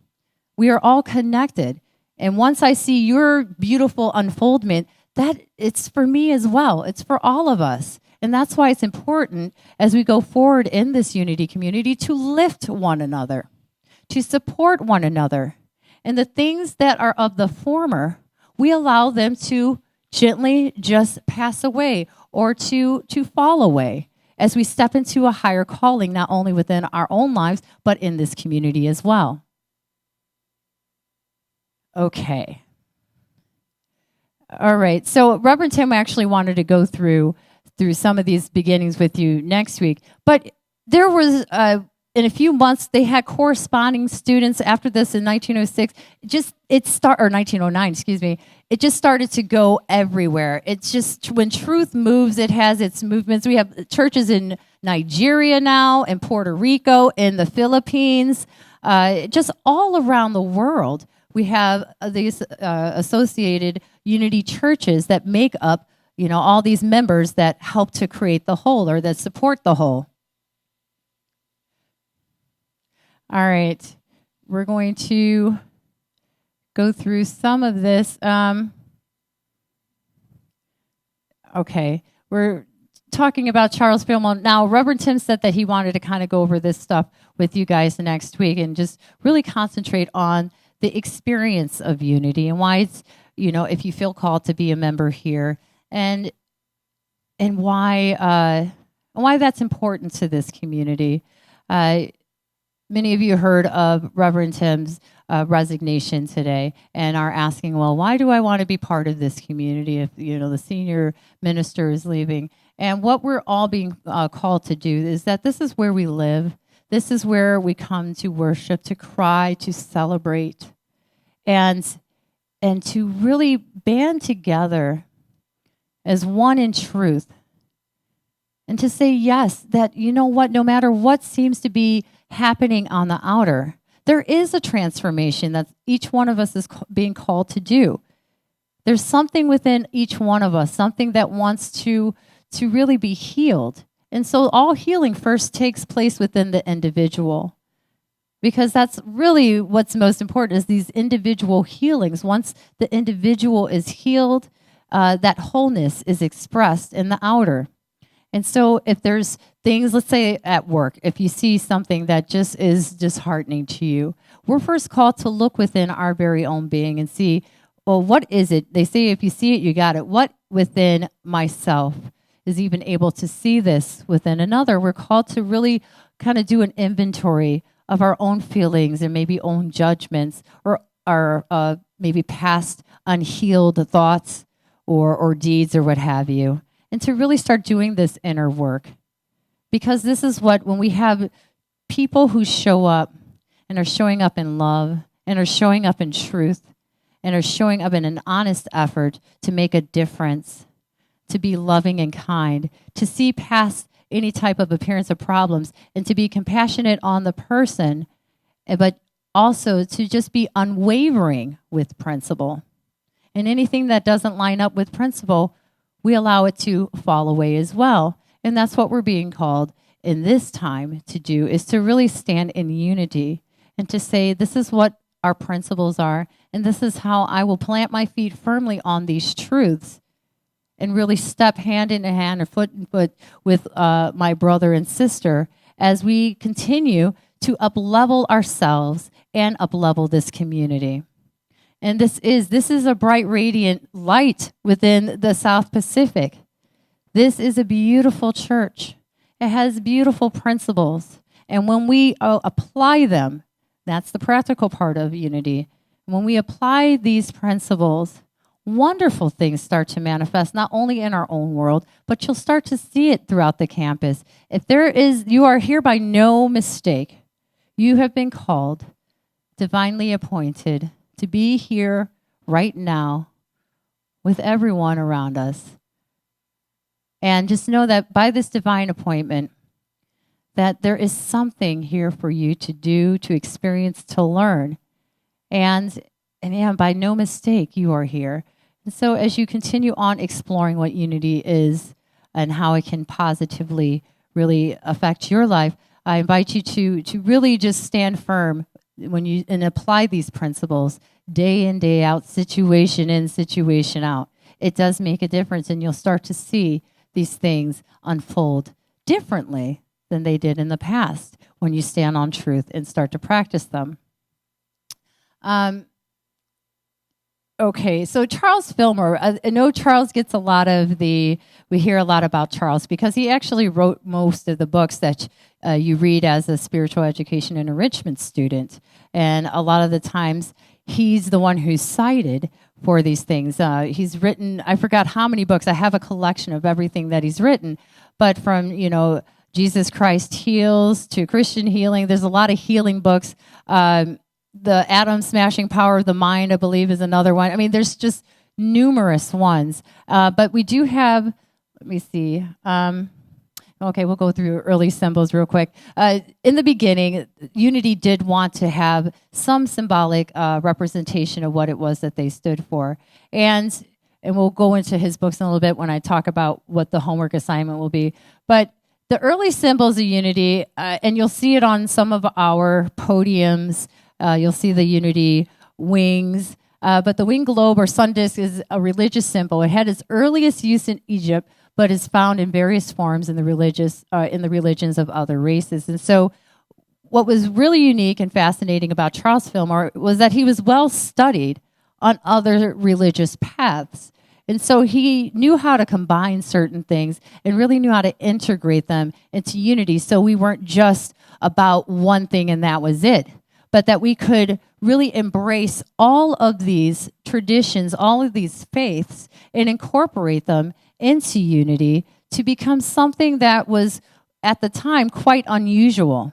We are all connected. And once I see your beautiful unfoldment, that it's for me as well. It's for all of us. And that's why it's important as we go forward in this unity community to lift one another, to support one another. And the things that are of the former, we allow them to gently just pass away or to fall away as we step into a higher calling, not only within our own lives, but in this community as well. Okay. All right. So Reverend Tim actually wanted to go through some of these beginnings with you next week, but there was in a few months, they had corresponding students after this in 1906. Or 1909, excuse me. It just started to go everywhere. It's just when truth moves, it has its movements. We have churches in Nigeria now, in Puerto Rico, in the Philippines, just all around the world. We have these associated unity churches that make up, all these members that help to create the whole or that support the whole. All right, we're going to go through some of this. Okay, we're talking about Charles Fillmore. Now, Reverend Tim said that he wanted to kind of go over this stuff with you guys next week and just really concentrate on the experience of unity and why it's, if you feel called to be a member here and why that's important to this community. Many of you heard of Reverend Tim's resignation today and are asking, well, why do I want to be part of this community if, the senior minister is leaving? And what we're all being called to do is that this is where we live. This is where we come to worship, to cry, to celebrate, and to really band together as one in truth. And to say, yes, that, no matter what seems to be happening on the outer, there is a transformation that each one of us is being called to do. There's something within each one of us, something that wants to really be healed. And so all healing first takes place within the individual, because that's really what's most important, is these individual healings. Once the individual is healed, that wholeness is expressed in the outer. And so if there's things, let's say at work, if you see something that just is disheartening to you, we're first called to look within our very own being and see, well, what is it? They say if you see it, you got it. What within myself is even able to see this within another? We're called to really kind of do an inventory of our own feelings and maybe own judgments or our maybe past unhealed thoughts or deeds or what have you. And to really start doing this inner work. Because this is when we have people who show up and are showing up in love and are showing up in truth and are showing up in an honest effort to make a difference, to be loving and kind, to see past any type of appearance of problems and to be compassionate on the person, but also to just be unwavering with principle. And anything that doesn't line up with principle, we allow it to fall away as well. And that's what we're being called in this time to do, is to really stand in unity and to say, this is what our principles are, and this is how I will plant my feet firmly on these truths and really step hand in hand or foot in foot with my brother and sister as we continue to up-level ourselves and up-level this community. And this is a bright, radiant light within the South Pacific. This is a beautiful church. It has beautiful principles. And when we apply them, that's the practical part of unity. When we apply these principles, wonderful things start to manifest, not only in our own world, but you'll start to see it throughout the campus. You are here by no mistake. You have been called, divinely appointed, to be here right now with everyone around us. And just know that by this divine appointment, that there is something here for you to do, to experience, to learn. And by no mistake, you are here. And so as you continue on exploring what unity is and how it can positively really affect your life, I invite you to really just stand firm and apply these principles day in, day out, situation in, situation out. It does make a difference, and you'll start to see these things unfold differently than they did in the past when you stand on truth and start to practice them. Okay, so Charles Fillmore, I know Charles gets we hear a lot about Charles because he actually wrote most of the books that you read as a spiritual education and enrichment student. And a lot of the times, he's the one who's cited for these things. He's written, I forgot how many books. I have a collection of everything that he's written, but from, Jesus Christ Heals to Christian Healing. There's a lot of healing books. The Atom Smashing Power of the Mind, I believe, is another one. I mean, there's just numerous ones. But we do have, let me see. Okay, we'll go through early symbols real quick. In the beginning, Unity did want to have some symbolic representation of what it was that they stood for. And we'll go into his books in a little bit when I talk about what the homework assignment will be. But the early symbols of Unity, and you'll see it on some of our podiums, you'll see the Unity wings, but the winged globe or sun disk is a religious symbol. It had its earliest use in Egypt, but is found in various forms in the religions of other races. And so what was really unique and fascinating about Charles Fillmore was that he was well studied on other religious paths. And so he knew how to combine certain things and really knew how to integrate them into Unity. So we weren't just about one thing and that was it, but that we could really embrace all of these traditions, all of these faiths, and incorporate them into Unity to become something that was, at the time, quite unusual.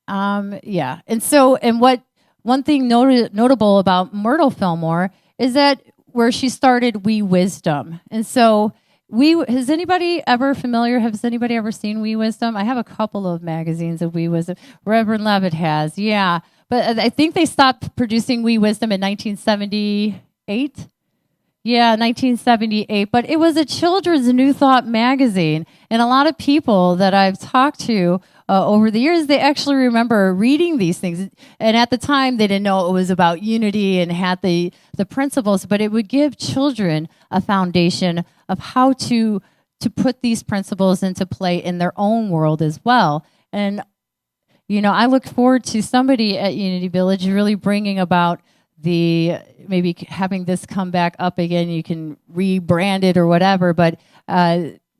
And what one thing notable about Myrtle Fillmore is that where she started We Wisdom. And so has anybody ever seen We Wisdom? I have a couple of magazines of We Wisdom. Reverend Levitt has, yeah. But I think they stopped producing We Wisdom in 1978. Yeah, 1978. But it was a children's New Thought magazine. And a lot of people that I've talked to over the years, they actually remember reading these things. And at the time, they didn't know it was about unity and had the principles, but it would give children a foundation of how to put these principles into play in their own world as well. And I look forward to somebody at Unity Village really bringing about maybe having this come back up again. You can rebrand it or whatever, but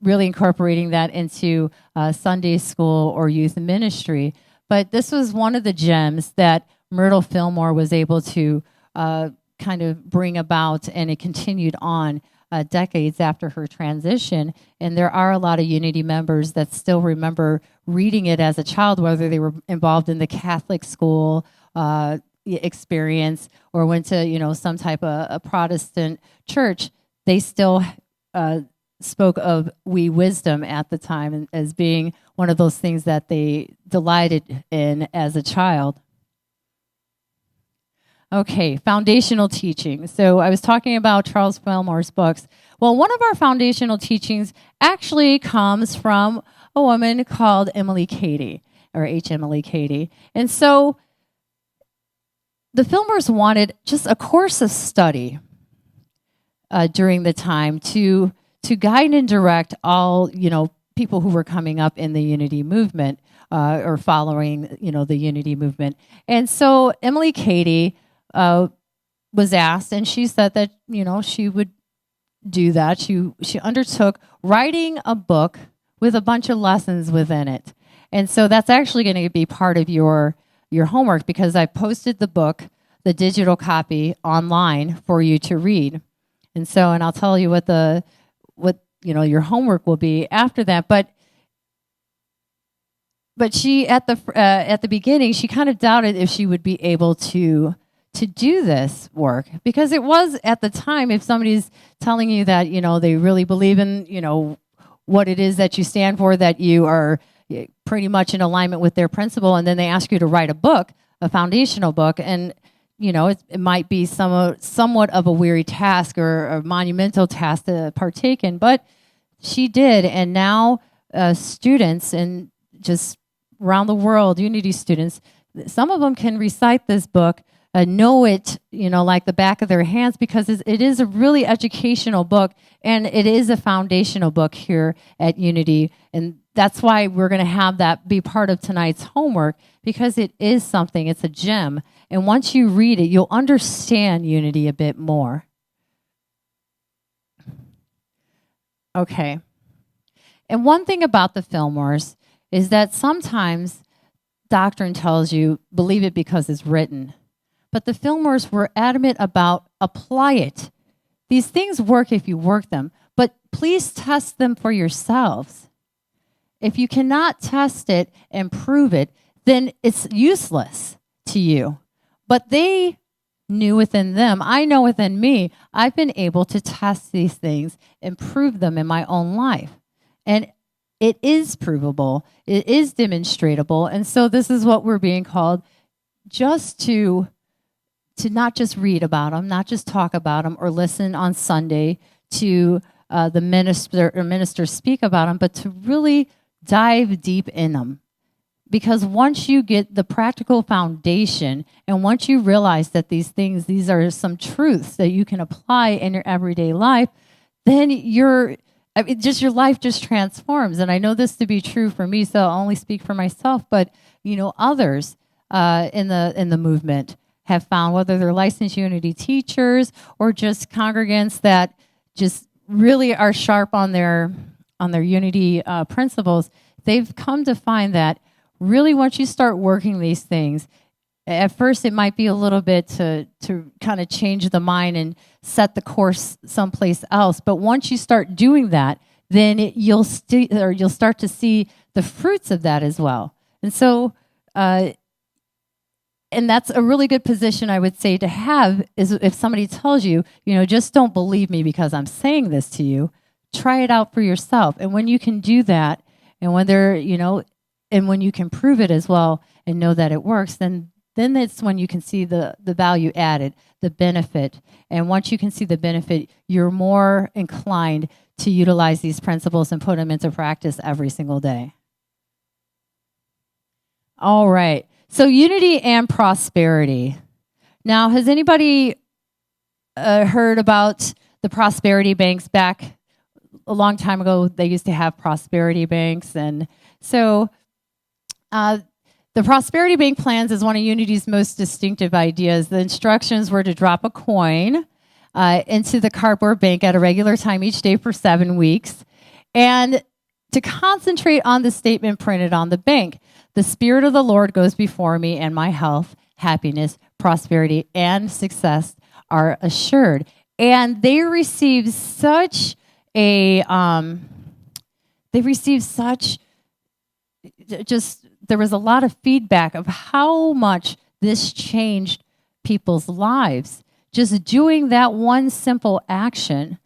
really incorporating that into Sunday school or youth ministry. But this was one of the gems that Myrtle Fillmore was able to kind of bring about, and it continued on decades after her transition. And there are a lot of Unity members that still remember reading it as a child, whether they were involved in the Catholic school experience or went to some type of a Protestant church. They still spoke of We Wisdom at the time as being one of those things that they delighted in as a child. Okay, foundational teaching. So I was talking about Charles Fillmore's books. Well, one of our foundational teachings actually comes from a woman called Emily Cady, or H. Emily Cady. And so the Fillmores wanted just a course of study during the time to guide and direct all, people who were coming up in the Unity movement or following, the Unity movement. And so Emily Cady was asked, and she said that, she would do that. She undertook writing a book with a bunch of lessons within it. And so that's actually going to be part of your homework, because I posted the book, the digital copy, online for you to read. And I'll tell you what your homework will be after that. But she at the beginning, she kind of doubted if she would be able to do this work, because it was, at the time, if somebody's telling you that they really believe in what it is that you stand for, that you are pretty much in alignment with their principle, and then they ask you to write a book, a foundational book, and it might be somewhat of a weary task or a monumental task to partake in, but she did. And now students, and just around the world, Unity students, some of them can recite this book, know it, like the back of their hands, because it is a really educational book, and it is a foundational book here at Unity. And that's why we're going to have that be part of tonight's homework, because it is something, it's a gem. And once you read it, you'll understand Unity a bit more. Okay. And one thing about the Fillmores is that sometimes doctrine tells you, believe it because it's written. But the Fillmores were adamant about apply it. these things work if you work them, but please test them for yourselves. If you cannot test it and prove it, then it's useless to you. But they knew within them, I know within me, I've been able to test these things and prove them in my own life. And it is provable, it is demonstratable. And so this is what we're being called, just to not just read about them, not just talk about them or listen on Sunday to the minister speak about them, but to really dive deep in them. Because once you get the practical foundation and once you realize that these are some truths that you can apply in your everyday life, then your life just transforms. And I know this to be true for me, so I'll only speak for myself, but others in the movement have found, whether they're licensed Unity teachers or just congregants that just really are sharp on their Unity principles, they've come to find that really once you start working these things, at first it might be a little bit to kind of change the mind and set the course someplace else. But once you start doing that, then you'll start to see the fruits of that as well. And so, and that's a really good position, I would say, to have, is if somebody tells you, just don't believe me because I'm saying this to you. Try it out for yourself. And when you can do that, and when and when you can prove it as well and know that it works, then it's when you can see the value added, the benefit. And once you can see the benefit, you're more inclined to utilize these principles and put them into practice every single day. All right. So unity and prosperity. Now, has anybody heard about the prosperity banks? Back a long time ago, they used to have prosperity banks. And so the prosperity bank plans is one of Unity's most distinctive ideas. The instructions were to drop a coin into the cardboard bank at a regular time each day for 7 weeks, and to concentrate on the statement printed on the bank. The Spirit of the Lord goes before me, and my health, happiness, prosperity, and success are assured. And they received such there was a lot of feedback of how much this changed people's lives. Just doing that one simple action,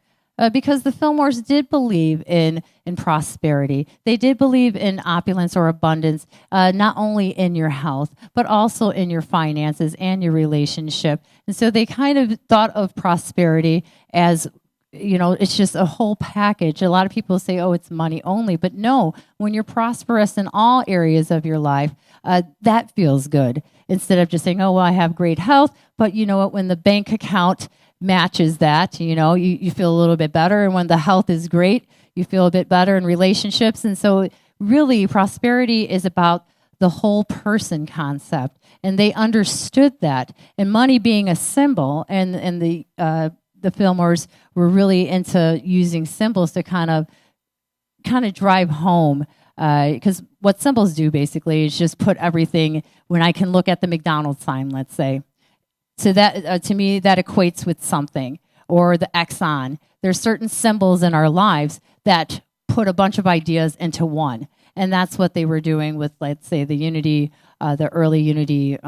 because the Fillmores did believe in prosperity. They did believe in opulence or abundance, not only in your health, but also in your finances and your relationship. And so they kind of thought of prosperity as, it's just a whole package. A lot of people say, oh, it's money only. But no, when you're prosperous in all areas of your life, that feels good. Instead of just saying, oh, well, I have great health. But you know what? When the bank account matches that, you feel a little bit better. And when the health is great, you feel a bit better in relationships. And so really, prosperity is about the whole person concept. And they understood that. And money being a symbol, and the Fillmores were really into using symbols to kind of drive home, because what symbols do basically is just put everything. When I can look at the McDonald's sign, let's say, so that to me that equates with something, or the Exxon. There's certain symbols in our lives that put a bunch of ideas into one, and that's what they were doing with, let's say, the Unity, the early Unity.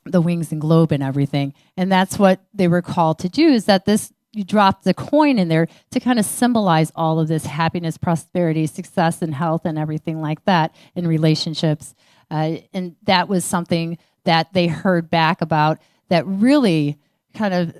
The wings and globe and everything. And that's what they were called to do, is that you drop the coin in there to kind of symbolize all of this happiness, prosperity, success, and health, and everything like that in relationships. And that was something that they heard back about that really kind of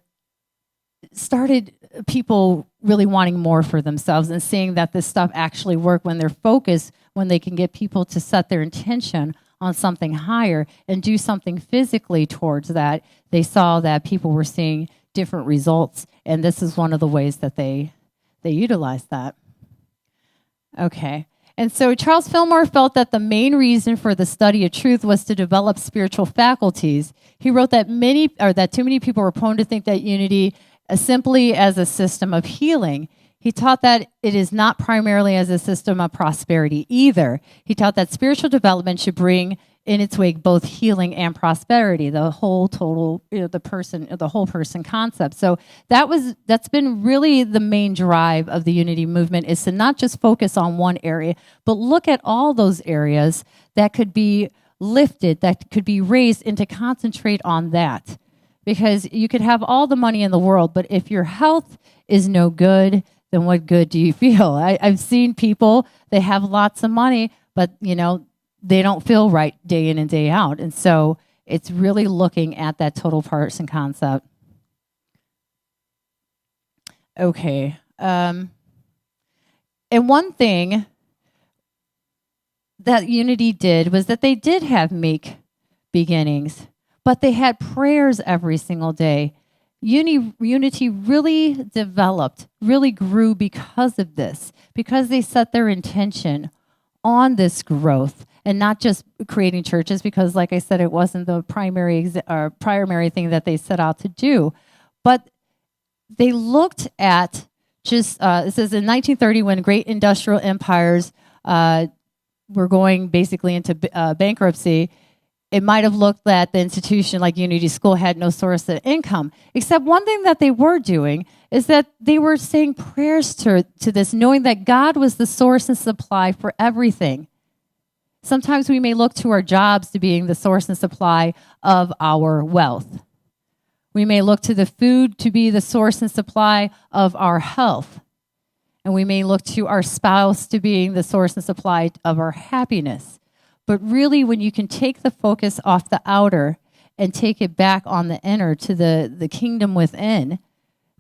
started people really wanting more for themselves and seeing that this stuff actually worked when they're focused, when they can get people to set their intention on something higher and do something physically towards that. They saw that people were seeing different results, and this is one of the ways that they utilized that. Okay. And so Charles Fillmore felt that the main reason for the study of truth was to develop spiritual faculties. He wrote that too many people were prone to think that unity simply as a system of healing. He taught that it is not primarily as a system of prosperity either. He taught that spiritual development should bring in its wake both healing and prosperity, the whole total, the whole person concept. So that's been really the main drive of the unity movement, is to not just focus on one area, but look at all those areas that could be lifted, that could be raised, and to concentrate on that. Because you could have all the money in the world, but if your health is no good, then what good do you feel? I've seen people, they have lots of money, but they don't feel right day in and day out. And so it's really looking at that total person concept. Okay. And one thing that unity did was that they did have meek beginnings, but they had prayers every single day. Unity really developed, really grew because of this, because they set their intention on this growth and not just creating churches, because like I said, it wasn't the primary thing that they set out to do. But they looked at just, it says in 1930, when great industrial empires were going basically into bankruptcy, it might have looked that the institution like Unity School had no source of income. Except one thing that they were doing is that they were saying prayers to this, knowing that God was the source and supply for everything. Sometimes we may look to our jobs to being the source and supply of our wealth. We may look to the food to be the source and supply of our health. And we may look to our spouse to being the source and supply of our happiness. But really, when you can take the focus off the outer and take it back on the inner to the kingdom within,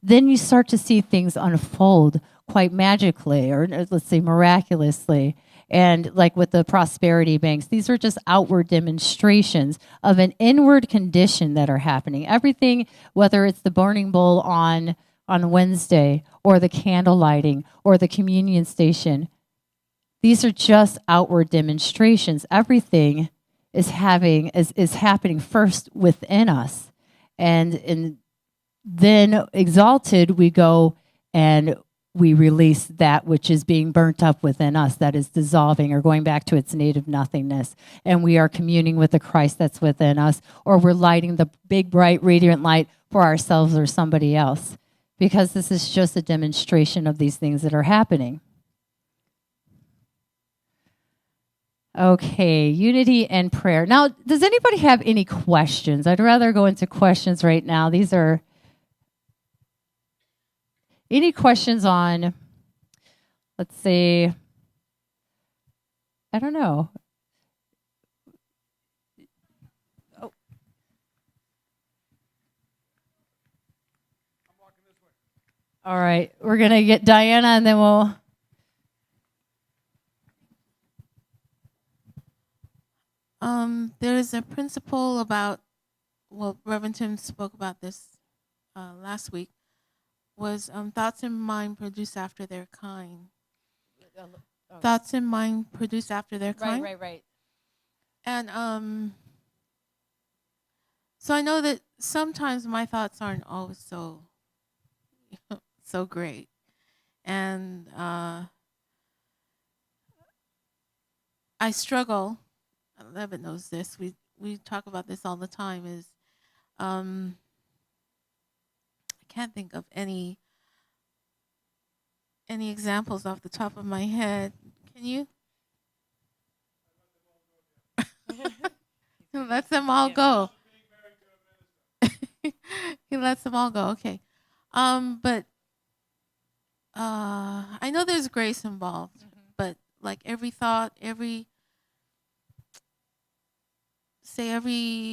then you start to see things unfold quite magically, or let's say miraculously. And like with the prosperity banks, these are just outward demonstrations of an inward condition that are happening. Everything, whether it's the burning bowl on Wednesday, or the candle lighting, or the communion station, these are just outward demonstrations. Everything is happening first within us. And then exalted, we go and we release that which is being burnt up within us, that is dissolving or going back to its native nothingness. And we are communing with the Christ that's within us, or we're lighting the big, bright, radiant light for ourselves or somebody else, because this is just a demonstration of these things that are happening. Okay, unity and prayer. Now, does anybody have any questions? I'd rather go into questions right now. These are... Any questions on, let's see, I don't know. Oh. All right, we're going to get Diana and then we'll... There's a principle about, Reverend Tim spoke about this last week, was thoughts in mind produce after their kind. Thoughts in mind produce after their kind. Right. And so I know that sometimes my thoughts aren't always so great. And I struggle. Levitt knows this. We talk about this all the time, is can't think of any examples off the top of my head. Can you? He lets them all go. He lets them all go. Okay. But I know there's grace involved, but like every thought, every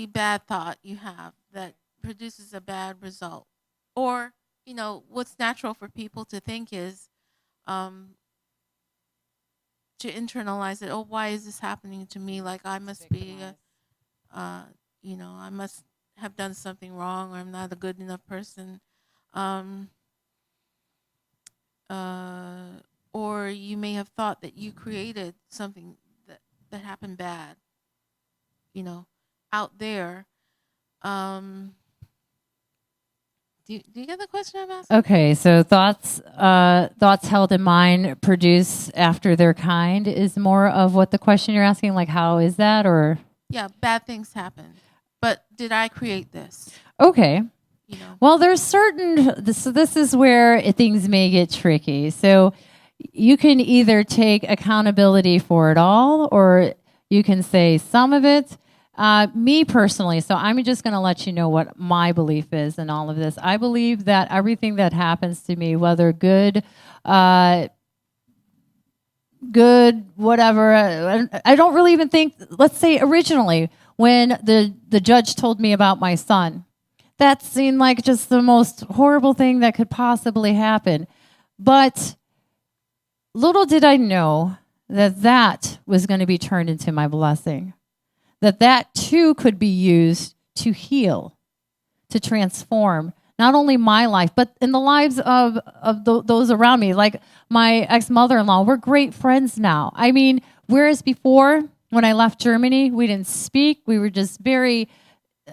bad thought you have that produces a bad result. Or, what's natural for people to think is to internalize it. Oh, why is this happening to me? Like I must be, I must have done something wrong, or I'm not a good enough person. Or you may have thought that you created something that happened bad, out there. Do you get the question I'm asking? Okay, so thoughts held in mind produce after their kind is more of what the question you're asking, like how is that, or? Yeah, bad things happen. But did I create this? Okay. You know. Well, there's certain, so this is where things may get tricky. So you can either take accountability for it all, or you can say some of it. Me personally, so I'm just going to let you know what my belief is in all of this. I believe that everything that happens to me, whether good, whatever, I don't really even think, let's say originally, when the judge told me about my son, that seemed like just the most horrible thing that could possibly happen. But little did I know that that was going to be turned into my blessing. That too could be used to heal, to transform not only my life, but in the lives of those around me. Like my ex-mother-in-law, we're great friends now. I mean, whereas before, when I left Germany, we didn't speak. We were just very,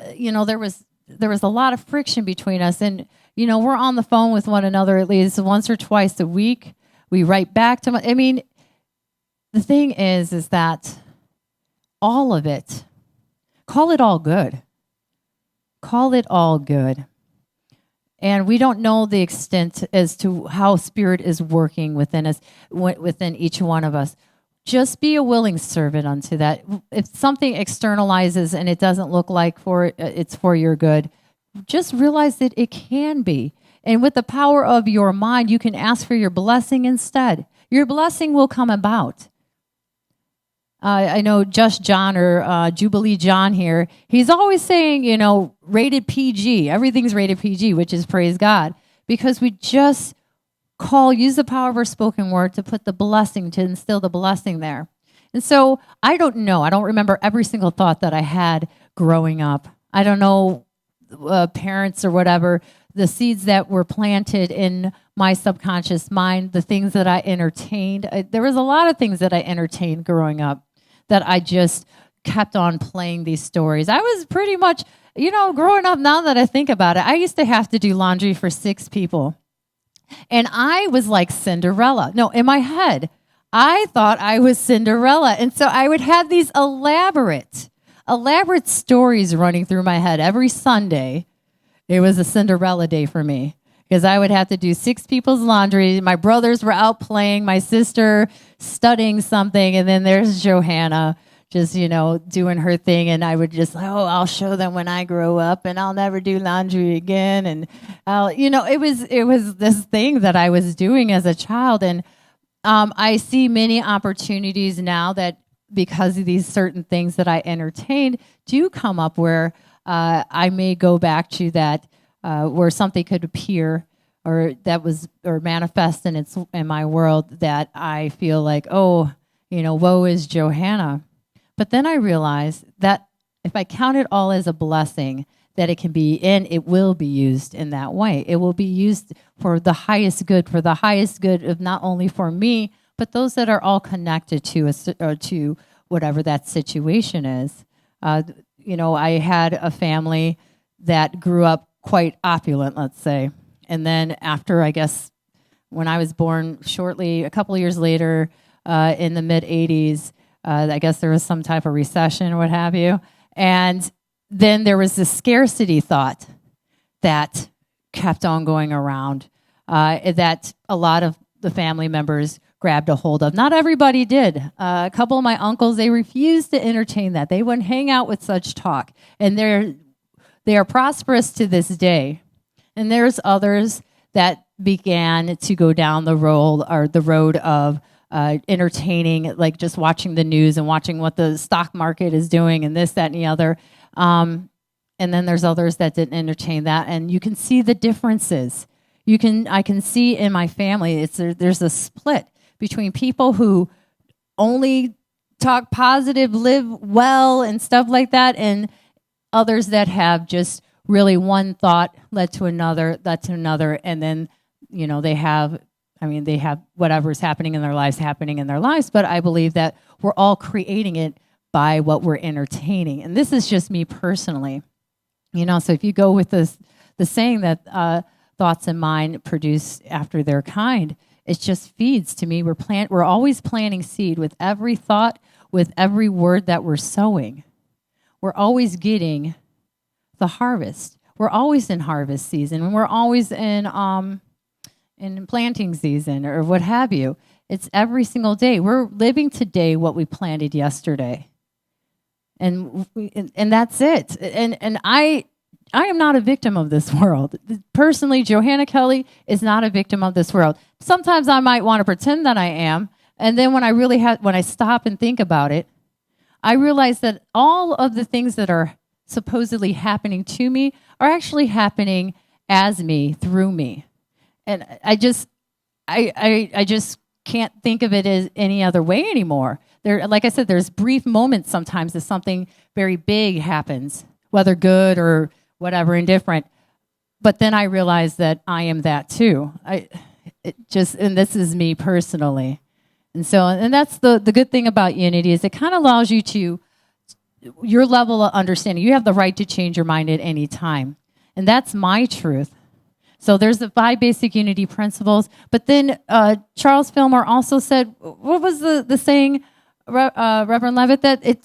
there was a lot of friction between us. And, we're on the phone with one another at least once or twice a week. We write back to, the thing is that all of it, call it all good. Call it all good. And we don't know the extent as to how Spirit is working within us, within each one of us. Just be a willing servant unto that. If something externalizes and it doesn't look like it's for your good, just realize that it can be. And with the power of your mind, you can ask for your blessing instead. Your blessing will come about. I know Just John or Jubilee John here, he's always saying, rated PG. Everything's rated PG, which is praise God. Because we just use the power of our spoken word to put the blessing, to instill the blessing there. And so I don't know. I don't remember every single thought that I had growing up. I don't know parents or whatever, the seeds that were planted in my subconscious mind, the things that I entertained. There was a lot of things that I entertained growing up that I just kept on playing these stories. I was pretty much, growing up, now that I think about it, I used to have to do laundry for 6 people. And I was like Cinderella. No, in my head, I thought I was Cinderella. And so I would have these elaborate stories running through my head every Sunday. It was a Cinderella day for me because I would have to do 6 people's laundry. My brothers were out playing, my sister studying something, and then there's Johanna just, doing her thing. And I would just, I'll show them when I grow up and I'll never do laundry again. And it was this thing that I was doing as a child. And I see many opportunities now that because of these certain things that I entertained do come up where I may go back to that where something could appear or manifest in my world that I feel like, woe is Johanna. But then I realized that if I count it all as a blessing, that it can be, and it will be used in that way. It will be used for the highest good of not only for me, but those that are all connected to whatever that situation is. I had a family that grew up quite opulent, let's say. And then after, I guess, when I was born shortly, a couple of years later, in the mid-'80s, I guess there was some type of recession or what have you. And then there was this scarcity thought that kept on going around that a lot of the family members grabbed a hold of. Not everybody did. A couple of my uncles, they refused to entertain that. They wouldn't hang out with such talk. And they are prosperous to this day. And there's others that began to go down the road of entertaining, like just watching the news and watching what the stock market is doing and this, that, and the other. And then there's others that didn't entertain that. And you can see the differences. I can see in my family, there's a split between people who only talk positive, live well, and stuff like that, and others that have just really one thought led to another, and then they have whatever's happening in their lives. But I believe that we're all creating it by what we're entertaining, and this is just me personally. So if you go with the saying that thoughts and mind produce after their kind, it just feeds to me. We're always planting seed with every thought, with every word that we're sowing. we're always getting the harvest. We're always in harvest season, and we're always in planting season or what have you. It's every single day. We're living today what we planted yesterday. And that's it. And I am not a victim of this world. Personally, Johanna Kelly is not a victim of this world. Sometimes I might want to pretend that I am, and then when I stop and think about it, I realize that all of the things that are supposedly happening to me are actually happening as me, through me. And I just can't think of it as any other way anymore. Like I said, there's brief moments sometimes that something very big happens, whether good or whatever, indifferent. But then I realize that I am that too. And this is me personally. And that's the good thing about unity is it kind of allows you to, your level of understanding, you have the right to change your mind at any time. And that's my truth. So there's the 5 basic unity principles. But then Charles Fillmore also said, what was the saying, Reverend Levitt, that it's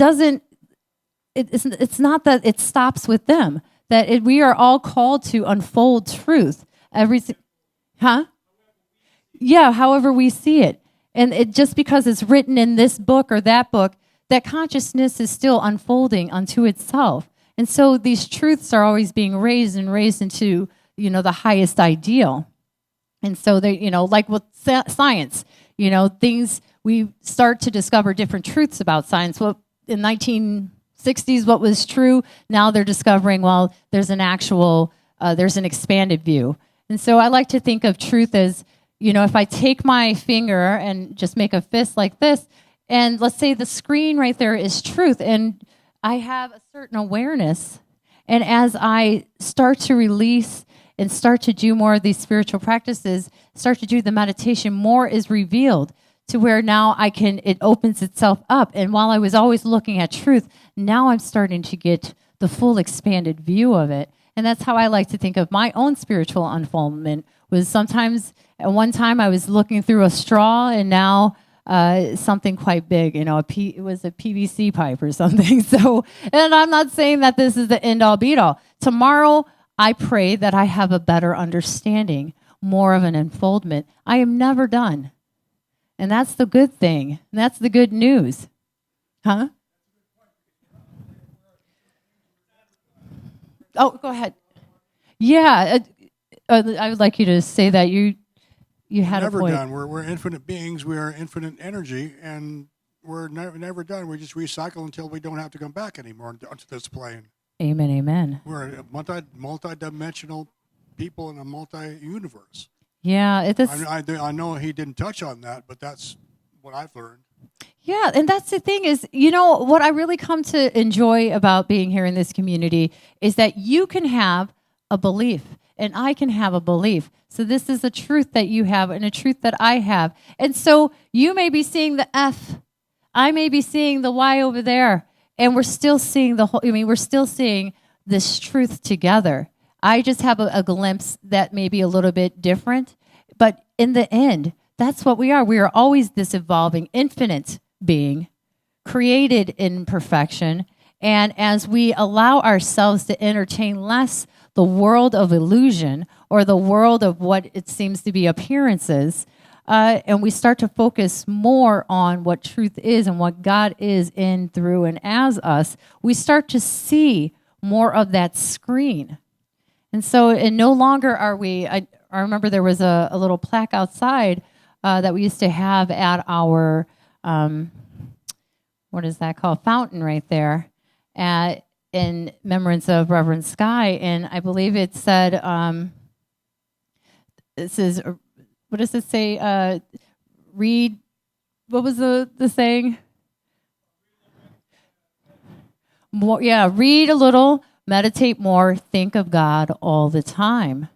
not that it stops with them, that we are all called to unfold truth. However we see it. And just because it's written in this book or that book, that consciousness is still unfolding unto itself. And so these truths are always being raised into, the highest ideal. And so they, like with science, things, we start to discover different truths about science. Well, in 1960s, what was true, now they're discovering, there's an expanded view. And so I like to think of truth as, if I take my finger and just make a fist like this, and let's say the screen right there is truth, and I have a certain awareness, and as I start to release and start to do more of these spiritual practices, start to do the meditation, more is revealed to where now it opens itself up. And while I was always looking at truth, now I'm starting to get the full expanded view of it. And that's how I like to think of my own spiritual unfoldment, was sometimes at one time I was looking through a straw, and now something quite big, it was a PVC pipe or something. So, and I'm not saying that this is the end all be all. Tomorrow, I pray that I have a better understanding, more of an unfoldment. I am never done. And that's the good thing. And that's the good news. Huh? Oh, go ahead. Yeah, I would like you to say that you had never a point. Done. We're infinite beings. We are infinite energy, and we're never done. We just recycle until we don't have to come back anymore onto this plane. Amen, amen. We're a multi-dimensional people in a multi-universe. Yeah, I know he didn't touch on that, but that's what I've learned. Yeah, and that's the thing is, what I really come to enjoy about being here in this community is that you can have a belief, and I can have a belief. So this is a truth that you have and a truth that I have. And so you may be seeing the F, I may be seeing the Y over there, and we're still seeing we're still seeing this truth together. I just have a glimpse that may be a little bit different, but in the end, that's what we are. We are always this evolving, infinite being, created in perfection. And as we allow ourselves to entertain less the world of illusion or the world of what it seems to be appearances, and we start to focus more on what truth is and what God is in, through, and as us, we start to see more of that screen. And so, and no longer are we, I remember there was a little plaque outside that we used to have at our, what is that called? Fountain right there, in remembrance of Reverend Sky. And I believe it said, this is, what does it say? Read, what was the saying? More, read a little, meditate more, think of God all the time.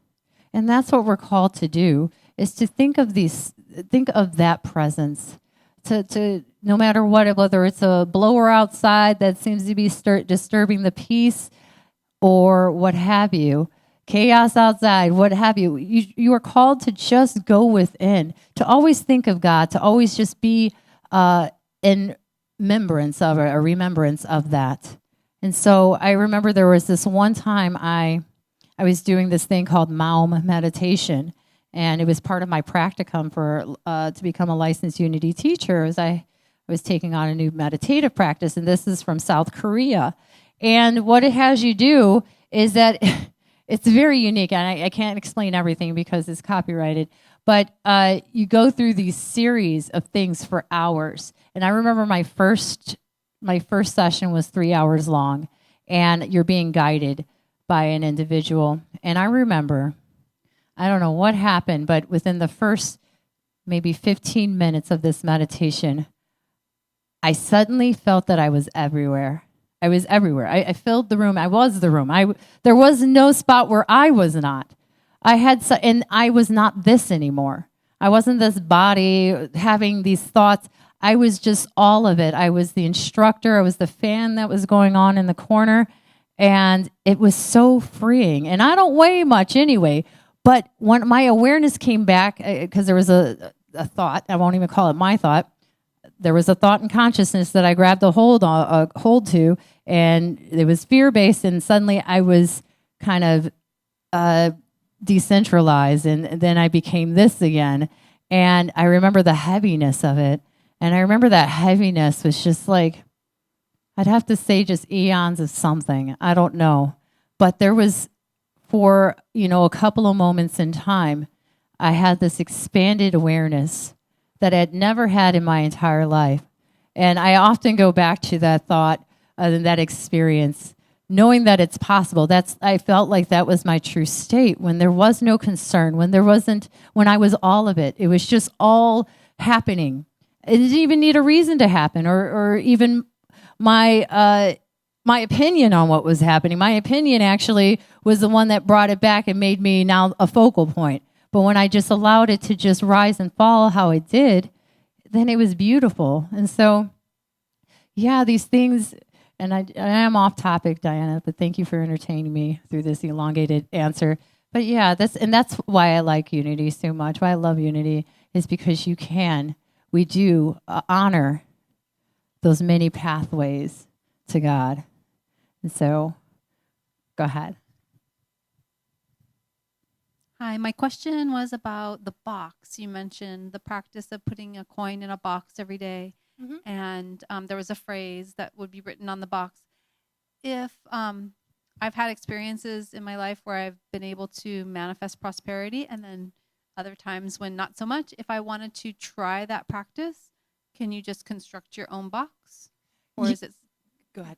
And that's what we're called to do, is to think of that presence, to no matter what, whether it's a blower outside that seems to be disturbing the peace or what have you, chaos outside, what have you. You are called to just go within, to always think of God, to always just be in remembrance of that. And so I remember there was this one time I was doing this thing called Maum meditation, and it was part of my practicum for to become a licensed Unity teacher. As I was taking on a new meditative practice, and this is from South Korea. And what it has you do is that it's very unique, and I can't explain everything because it's copyrighted, but you go through these series of things for hours. And I remember my first session was 3 hours long, and you're being guided by an individual. And I remember, I don't know what happened, but within the first maybe 15 minutes of this meditation, I suddenly felt that I was everywhere. I was everywhere. I filled the room. I was the room. There was no spot where I was not. And I was not this anymore. I wasn't this body having these thoughts. I was just all of it. I was the instructor. I was the fan that was going on in the corner. And it was so freeing. And I don't weigh much anyway. But when my awareness came back, because there was a thought, I won't even call it my thought. There was a thought and consciousness that I grabbed a hold to, and it was fear-based. And suddenly I was kind of decentralized, and then I became this again. And I remember the heaviness of it. And I remember that heaviness was just like, I'd have to say just eons of something. I don't know. But there was, for, a couple of moments in time, I had this expanded awareness that I had never had in my entire life. And I often go back to that thought and that experience, knowing that it's possible. I felt like that was my true state, when there was no concern, when I was all of it. It was just all happening. It didn't even need a reason to happen, or even my opinion on what was happening. My opinion actually was the one that brought it back and made me now a focal point. But when I just allowed it to just rise and fall how it did, then it was beautiful. And so, yeah, these things, and I am off topic, Diana, but thank you for entertaining me through this elongated answer. But yeah, that's why I like Unity so much. Why I love Unity is because we do honor those many pathways to God. And so, go ahead. Hi, my question was about the box. You mentioned the practice of putting a coin in a box every day. Mm-hmm. And there was a phrase that would be written on the box. If I've had experiences in my life where I've been able to manifest prosperity, and then other times when not so much, if I wanted to try that practice, can you just construct your own box? Or is it... Go ahead.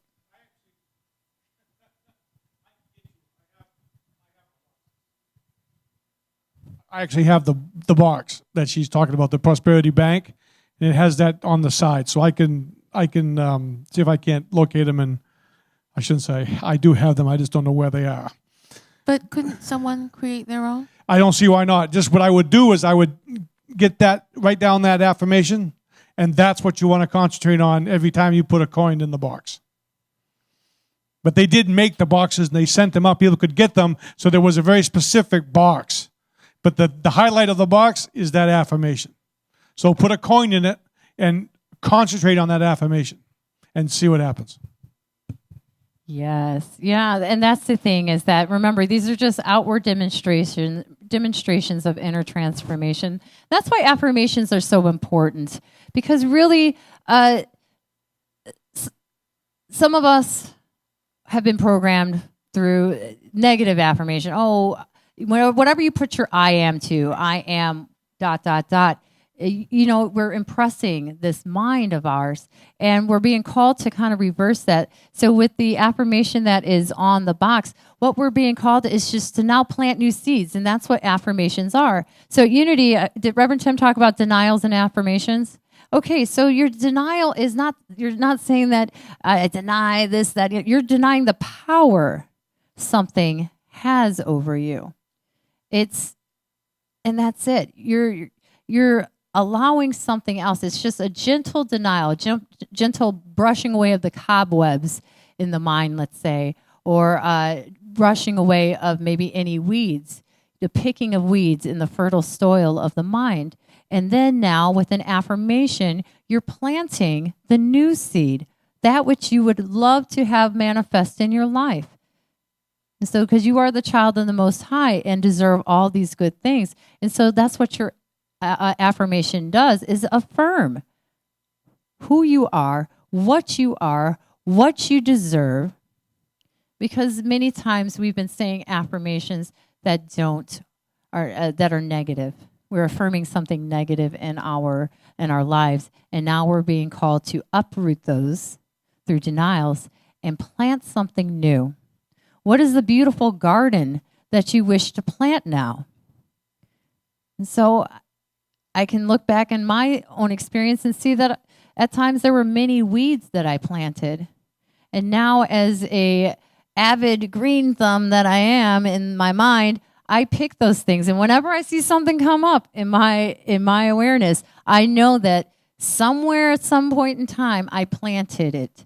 I actually have the box that she's talking about, the Prosperity Bank, and it has that on the side. So I can see if I can't locate them, and I shouldn't say I do have them. I just don't know where they are. But couldn't someone create their own? I don't see why not. Just what I would do is I would write down that affirmation, and that's what you want to concentrate on every time you put a coin in the box. But they did make the boxes, and they sent them out. People could get them, so there was a very specific box. But the highlight of the box is that affirmation. So put a coin in it and concentrate on that affirmation and see what happens. Yes. Yeah. And that's the thing, is that, remember, these are just outward demonstrations of inner transformation. That's why affirmations are so important, because really some of us have been programmed through negative affirmation. Oh, whatever you put your I am to, I am ... We're impressing this mind of ours, and we're being called to kind of reverse that. So with the affirmation that is on the box, what we're being called is just to now plant new seeds, and that's what affirmations are. So Unity, did Reverend Tim talk about denials and affirmations? Okay, so your denial is not, you're not saying that I deny this, that. You're denying the power something has over you. And that's it. You're allowing something else. It's just a gentle denial, gentle brushing away of the cobwebs in the mind, let's say, or brushing away of maybe any weeds, the picking of weeds in the fertile soil of the mind. And then now with an affirmation, you're planting the new seed, that which you would love to have manifest in your life. And so, because you are the child of the Most High and deserve all these good things. And so that's what your affirmation does, is affirm who you are, what you deserve. Because many times we've been saying affirmations that are negative. We're affirming something negative in our lives, and now we're being called to uproot those through denials and plant something new. What is the beautiful garden that you wish to plant now? And so I can look back in my own experience and see that at times there were many weeds that I planted. And now, as a avid green thumb that I am in my mind, I pick those things. And whenever I see something come up in my awareness, I know that somewhere at some point in time I planted it.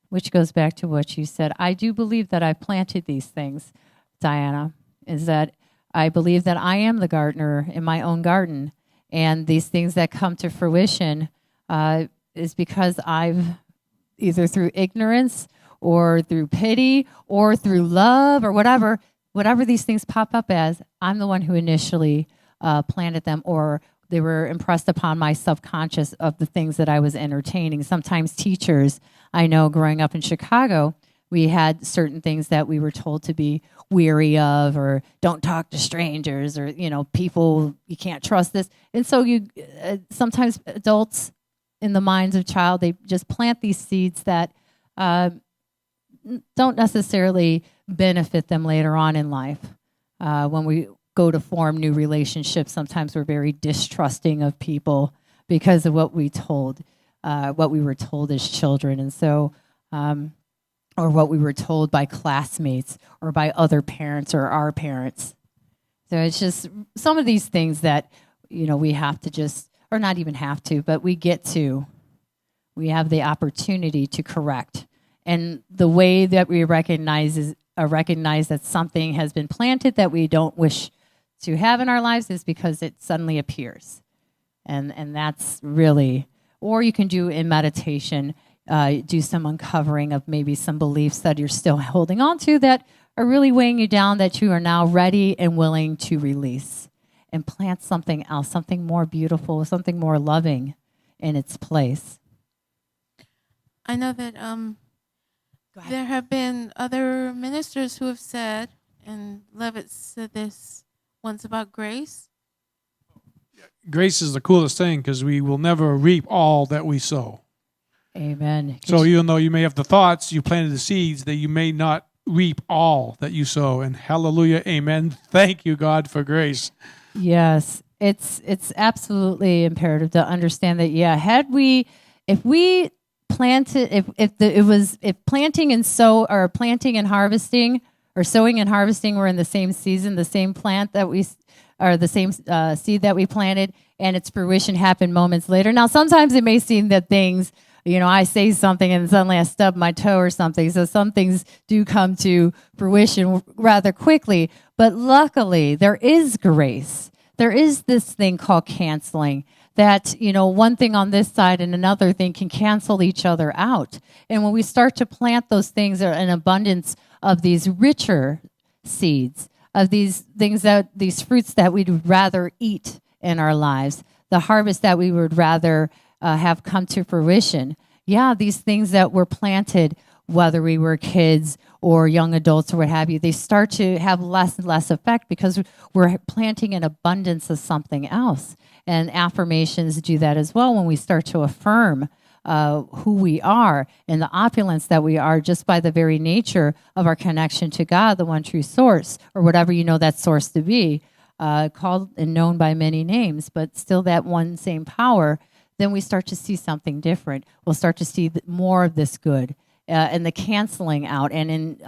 Which goes back to what you said. I do believe that I planted these things, Diana, is that I believe that I am the gardener in my own garden. And these things that come to fruition is because I've, either through ignorance or through pity or through love or whatever these things pop up as, I'm the one who initially planted them, or they were impressed upon my subconscious of the things that I was entertaining. Sometimes teachers, I know growing up in Chicago, we had certain things that we were told to be weary of, or don't talk to strangers, or, people, you can't trust this. And so sometimes adults in the minds of child, they just plant these seeds that don't necessarily benefit them later on in life. When we go to form new relationships, sometimes we're very distrusting of people because of what we were told as children. And so, or what we were told by classmates or by other parents or our parents. So it's just some of these things that, we have to just, or not even have to, but we have the opportunity to correct. And the way that we recognize that something has been planted that we don't wish to have in our lives is because it suddenly appears. And that's really, or you can do in meditation, do some uncovering of maybe some beliefs that you're still holding on to that are really weighing you down, that you are now ready and willing to release and plant something else, something more beautiful, something more loving in its place. I know that there have been other ministers who have said, and Levitt said this once about grace. Grace is the coolest thing because we will never reap all that we sow. Amen. So even though you may have the thoughts, you planted the seeds, that you may not reap all that you sow. And hallelujah, amen. Thank you, God, for grace. Yes, it's absolutely imperative to understand that. Yeah, if we planted, if planting and harvesting, or sowing and harvesting were in the same season, the same plant that or the same seed that we planted, and its fruition happened moments later. Now, sometimes it may seem that things, I say something and suddenly I stub my toe or something. So some things do come to fruition rather quickly. But luckily, there is grace. There is this thing called canceling, that, one thing on this side and another thing can cancel each other out. And when we start to plant those things, an abundance of these richer seeds, of these things, these fruits that we'd rather eat in our lives, the harvest that we would rather have come to fruition. Yeah, these things that were planted, whether we were kids or young adults or what have you, they start to have less and less effect because we're planting an abundance of something else. And affirmations do that as well when we start to affirm who we are and the opulence that we are just by the very nature of our connection to God, the one true source, or whatever you know that source to be, called and known by many names, but still that one same power. Then we start to see something different. We'll start to see more of this good and the canceling out. And in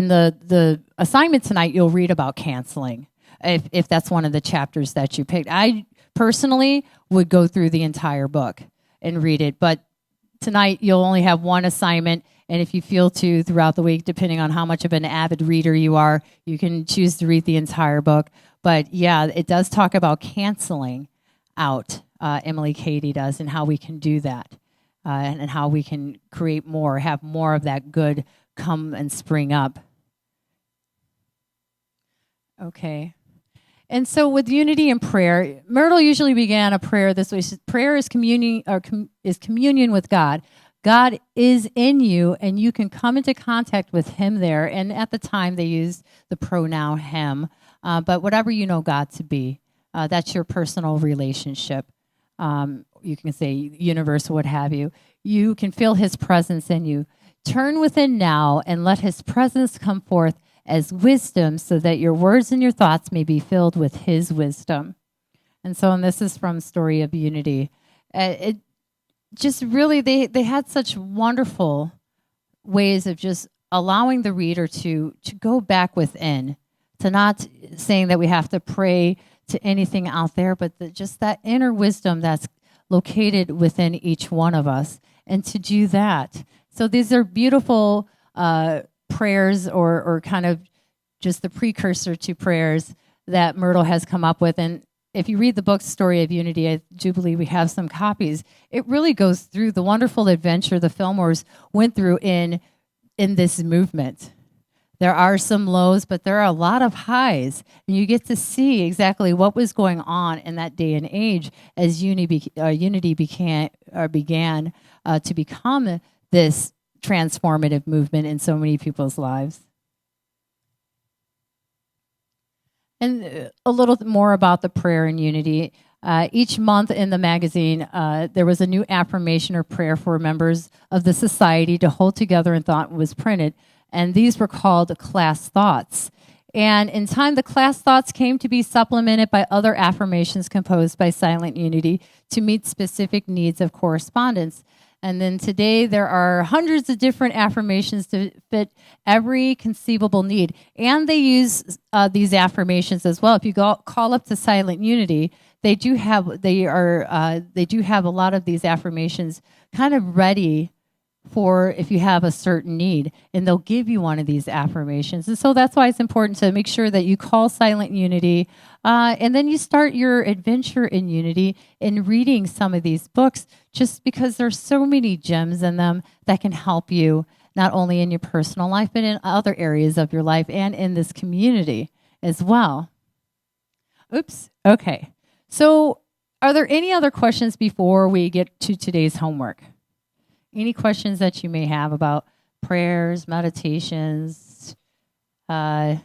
the assignment tonight, you'll read about canceling, if that's one of the chapters that you picked. I personally would go through the entire book and read it, but tonight you'll only have one assignment, and if you feel to throughout the week, depending on how much of an avid reader you are, you can choose to read the entire book. But yeah, it does talk about canceling out. Emily Cady does, and how we can do that. and how we can create more, have more of that good come and spring up. Okay. And so with unity and prayer, Myrtle usually began a prayer this way. She said, prayer is communion, is communion with God. God is in you, and you can come into contact with him there. And at the time, they used the pronoun him. But whatever you know God to be, that's your personal relationship. You can say universe, what have you. You can feel his presence in you. Turn within now and let his presence come forth as wisdom so that your words and your thoughts may be filled with his wisdom. And so, and this is from Story of Unity. It just really, they had such wonderful ways of just allowing the reader to go back within, to not saying that we have to pray to anything out there, but just that inner wisdom that's located within each one of us, and to do that. So these are beautiful prayers or kind of just the precursor to prayers that Myrtle has come up with. And if you read the book Story of Unity, I do believe we have some copies. It really goes through the wonderful adventure the Fillmores went through in this movement. There are some lows, but there are a lot of highs. And you get to see exactly what was going on in that day and age as unity began to become this transformative movement in so many people's lives. And a little more about the prayer and unity. Each month in the magazine, there was a new affirmation or prayer for members of the society to hold together in thought was printed. And these were called class thoughts. And in time, the class thoughts came to be supplemented by other affirmations composed by Silent Unity to meet specific needs of correspondence. And then today, there are hundreds of different affirmations to fit every conceivable need. And they use these affirmations as well. If you call up to Silent Unity, they do have a lot of these affirmations kind of ready for if you have a certain need, and they'll give you one of these affirmations. And so that's why it's important to make sure that you call Silent Unity, and then you start your adventure in unity in reading some of these books, just because there's so many gems in them that can help you not only in your personal life, but in other areas of your life and in this community as well. Oops. Okay. So are there any other questions before we get to today's homework? Any questions that you may have about prayers, meditations? I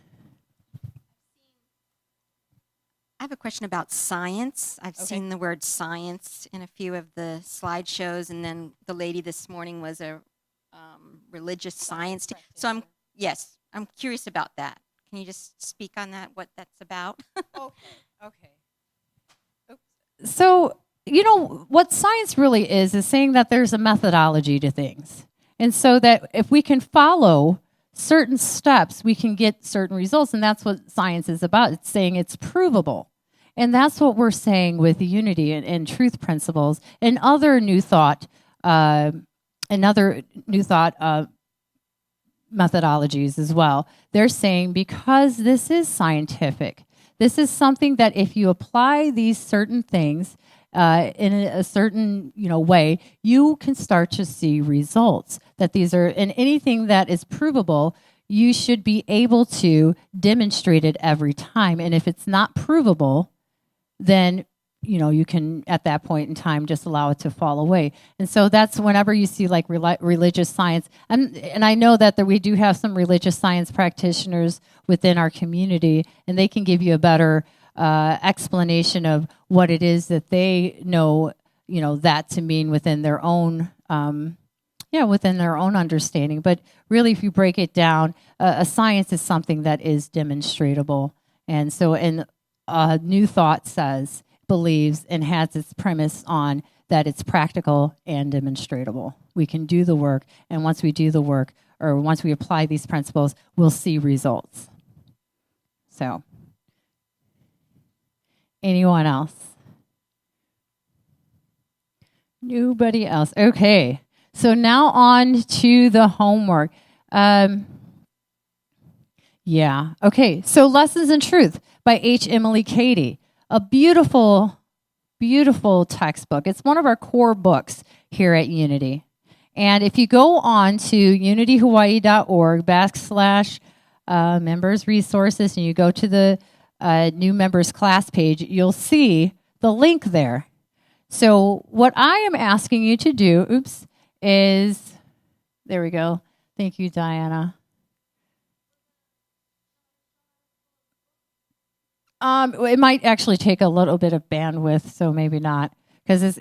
have a question about science. I've seen the word science in a few of the slideshows, and then the lady this morning was a religious science. So I'm curious about that. Can you just speak on that, what that's about? Okay. So, you know, what science really is saying that there's a methodology to things. And so that if we can follow certain steps, we can get certain results. And that's what science is about. It's saying it's provable. And that's what we're saying with unity and truth principles and other new thought, methodologies as well. They're saying because this is scientific, this is something that if you apply these certain things in a certain way, you can start to see results. That these are, and anything that is provable, you should be able to demonstrate it every time. And if it's not provable, then you can at that point in time just allow it to fall away. And so that's whenever you see like religious science, and I know that we do have some religious science practitioners within our community, and they can give you a better explanation of what it is that they know, that to mean within their own, within their own understanding. But really, if you break it down, a science is something that is demonstratable. And so, New Thought believes and has its premise on that it's practical and demonstratable. We can do the work, and once we do the work, or once we apply these principles, we'll see results. So, anyone else? Nobody else. Okay. So now on to the homework. Okay. So Lessons in Truth by H. Emily Cady. A beautiful, beautiful textbook. It's one of our core books here at Unity. And if you go on to unityhawaii.org/members resources and you go to the new members class page, you'll see the link there. So what I am asking you to do, is, there we go. Thank you, Diana. It might actually take a little bit of bandwidth, so maybe not, because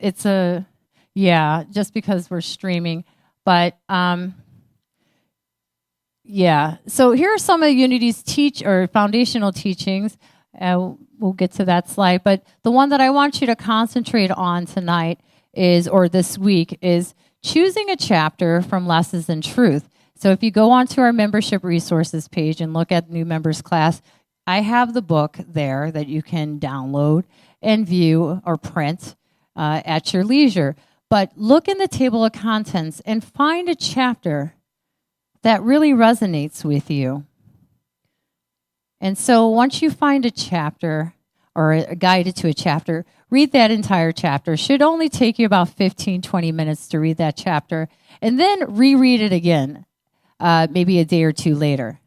just because we're streaming. But so here are some of Unity's foundational teachings. We'll get to that slide, but the one that I want you to concentrate on tonight this week is choosing a chapter from Lessons in Truth. So if you go onto our membership resources page and look at new members class, I have the book there that you can download and view or print at your leisure. But look in the table of contents and find a chapter that really resonates with you. And so once you find a chapter or a guided to a chapter, read that entire chapter. It should only take you about 15, 20 minutes to read that chapter. And then reread it again, maybe a day or two later.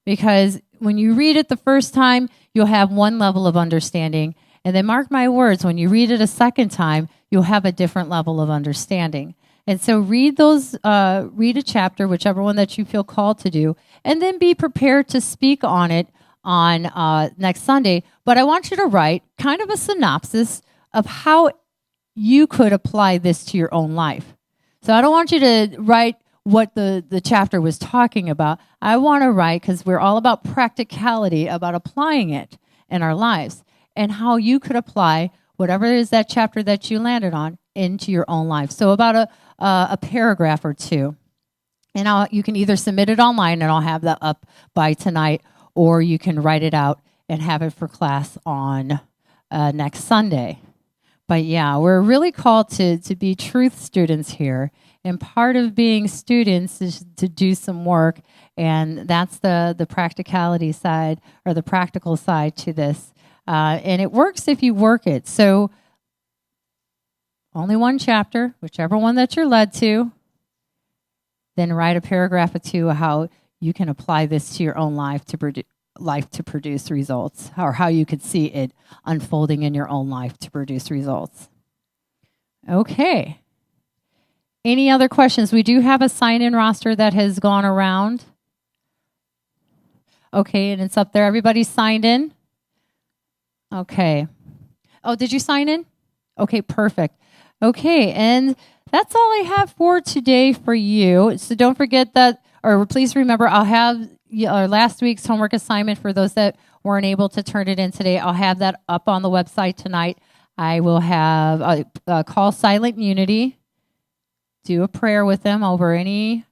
Because when you read it the first time, you'll have one level of understanding. And then mark my words, when you read it a second time, you'll have a different level of understanding. And so read a chapter, whichever one that you feel called to do, and then be prepared to speak on it on next Sunday. But I want you to write kind of a synopsis of how you could apply this to your own life. So I don't want you to write what the chapter was talking about. I want to write, because we're all about practicality, about applying it in our lives, and how you could apply whatever is that chapter that you landed on into your own life. So about a paragraph or two. And you can either submit it online, and I'll have that up by tonight, or you can write it out and have it for class on next Sunday. But yeah, we're really called to be truth students here. And part of being students is to do some work. And that's the practicality side, or the practical side to this. And it works if you work it. So only one chapter, whichever one that you're led to. Then write a paragraph or two of how you can apply this to your own life to produce results, or how you could see it unfolding in your own life to produce results. Okay. Any other questions? We do have a sign-in roster that has gone around. Okay, and it's up there. Everybody signed in? Okay. Oh, did you sign in? Okay, perfect. Okay, and that's all I have for today for you. So don't forget that, or please remember, I'll have last week's homework assignment for those that weren't able to turn it in today. I'll have that up on the website tonight. I will have call Silent Unity, do a prayer with them over any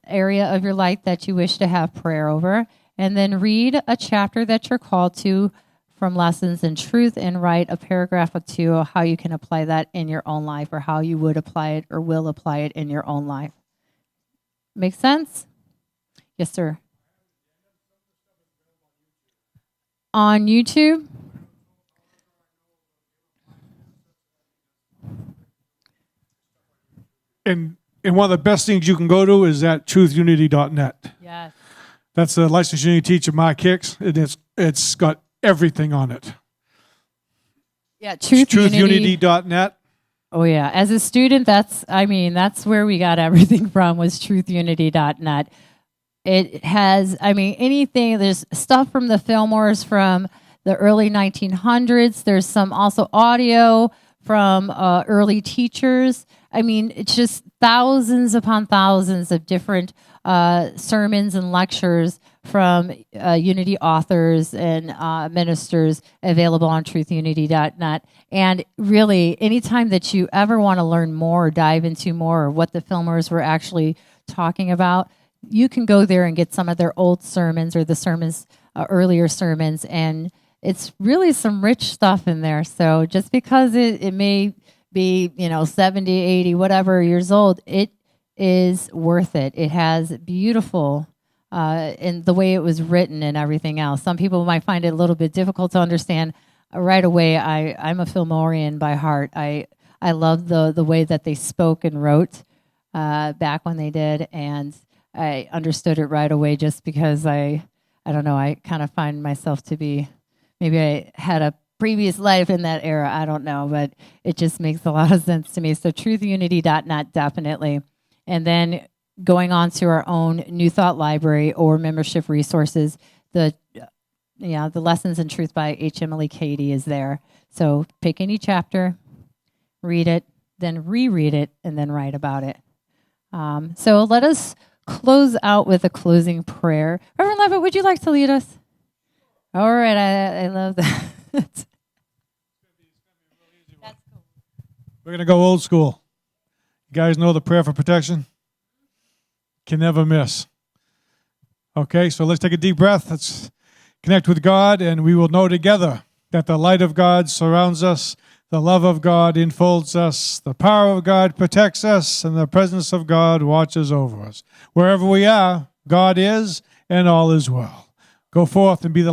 area of your life that you wish to have prayer over, and then read a chapter that you're called to from Lessons in Truth, and write a paragraph or two of how you can apply that in your own life, or how you would apply it or will apply it in your own life. Make sense? Yes, sir. On YouTube? And one of the best things you can go to is at truthunity.net. Yes. That's the licensed Unity teacher, Mike Hicks. It's got everything on it. Yeah, truthunity.net. Oh yeah, as a student, that's where we got everything from, was truthunity.net. It has, anything. There's stuff from the Fillmores from the early 1900s. There's some also audio from early teachers. It's just thousands upon thousands of different sermons and lectures from Unity authors and ministers available on truthunity.net. And really, anytime that you ever want to learn more or dive into more, or what the Fillmores were actually talking about, you can go there and get some of their old sermons, or the sermons, earlier sermons, and it's really some rich stuff in there. So just because it may be 70, 80, whatever years old, it is worth it. It has beautiful in the way it was written and everything else. Some people might find it a little bit difficult to understand right away. I'm a Fillmorean by heart. I I love the way that they spoke and wrote back when they did, and I understood it right away just because I don't know, I kind of find myself to be, maybe I had a previous life in that era, I don't know, but it just makes a lot of sense to me. So truthunity.net, definitely. And then going on to our own New Thought Library or membership resources, the Lessons in Truth by H. Emily Cady is there. So pick any chapter, read it, then reread it, and then write about it. So let us close out with a closing prayer. Reverend Levitt, would you like to lead us? All right, I love that. We're going to go old school. You guys know the prayer for protection? Can never miss. Okay, so let's take a deep breath. Let's connect with God, and we will know together that the light of God surrounds us, the love of God enfolds us, the power of God protects us, and the presence of God watches over us. Wherever we are, God is, and all is well. Go forth and be the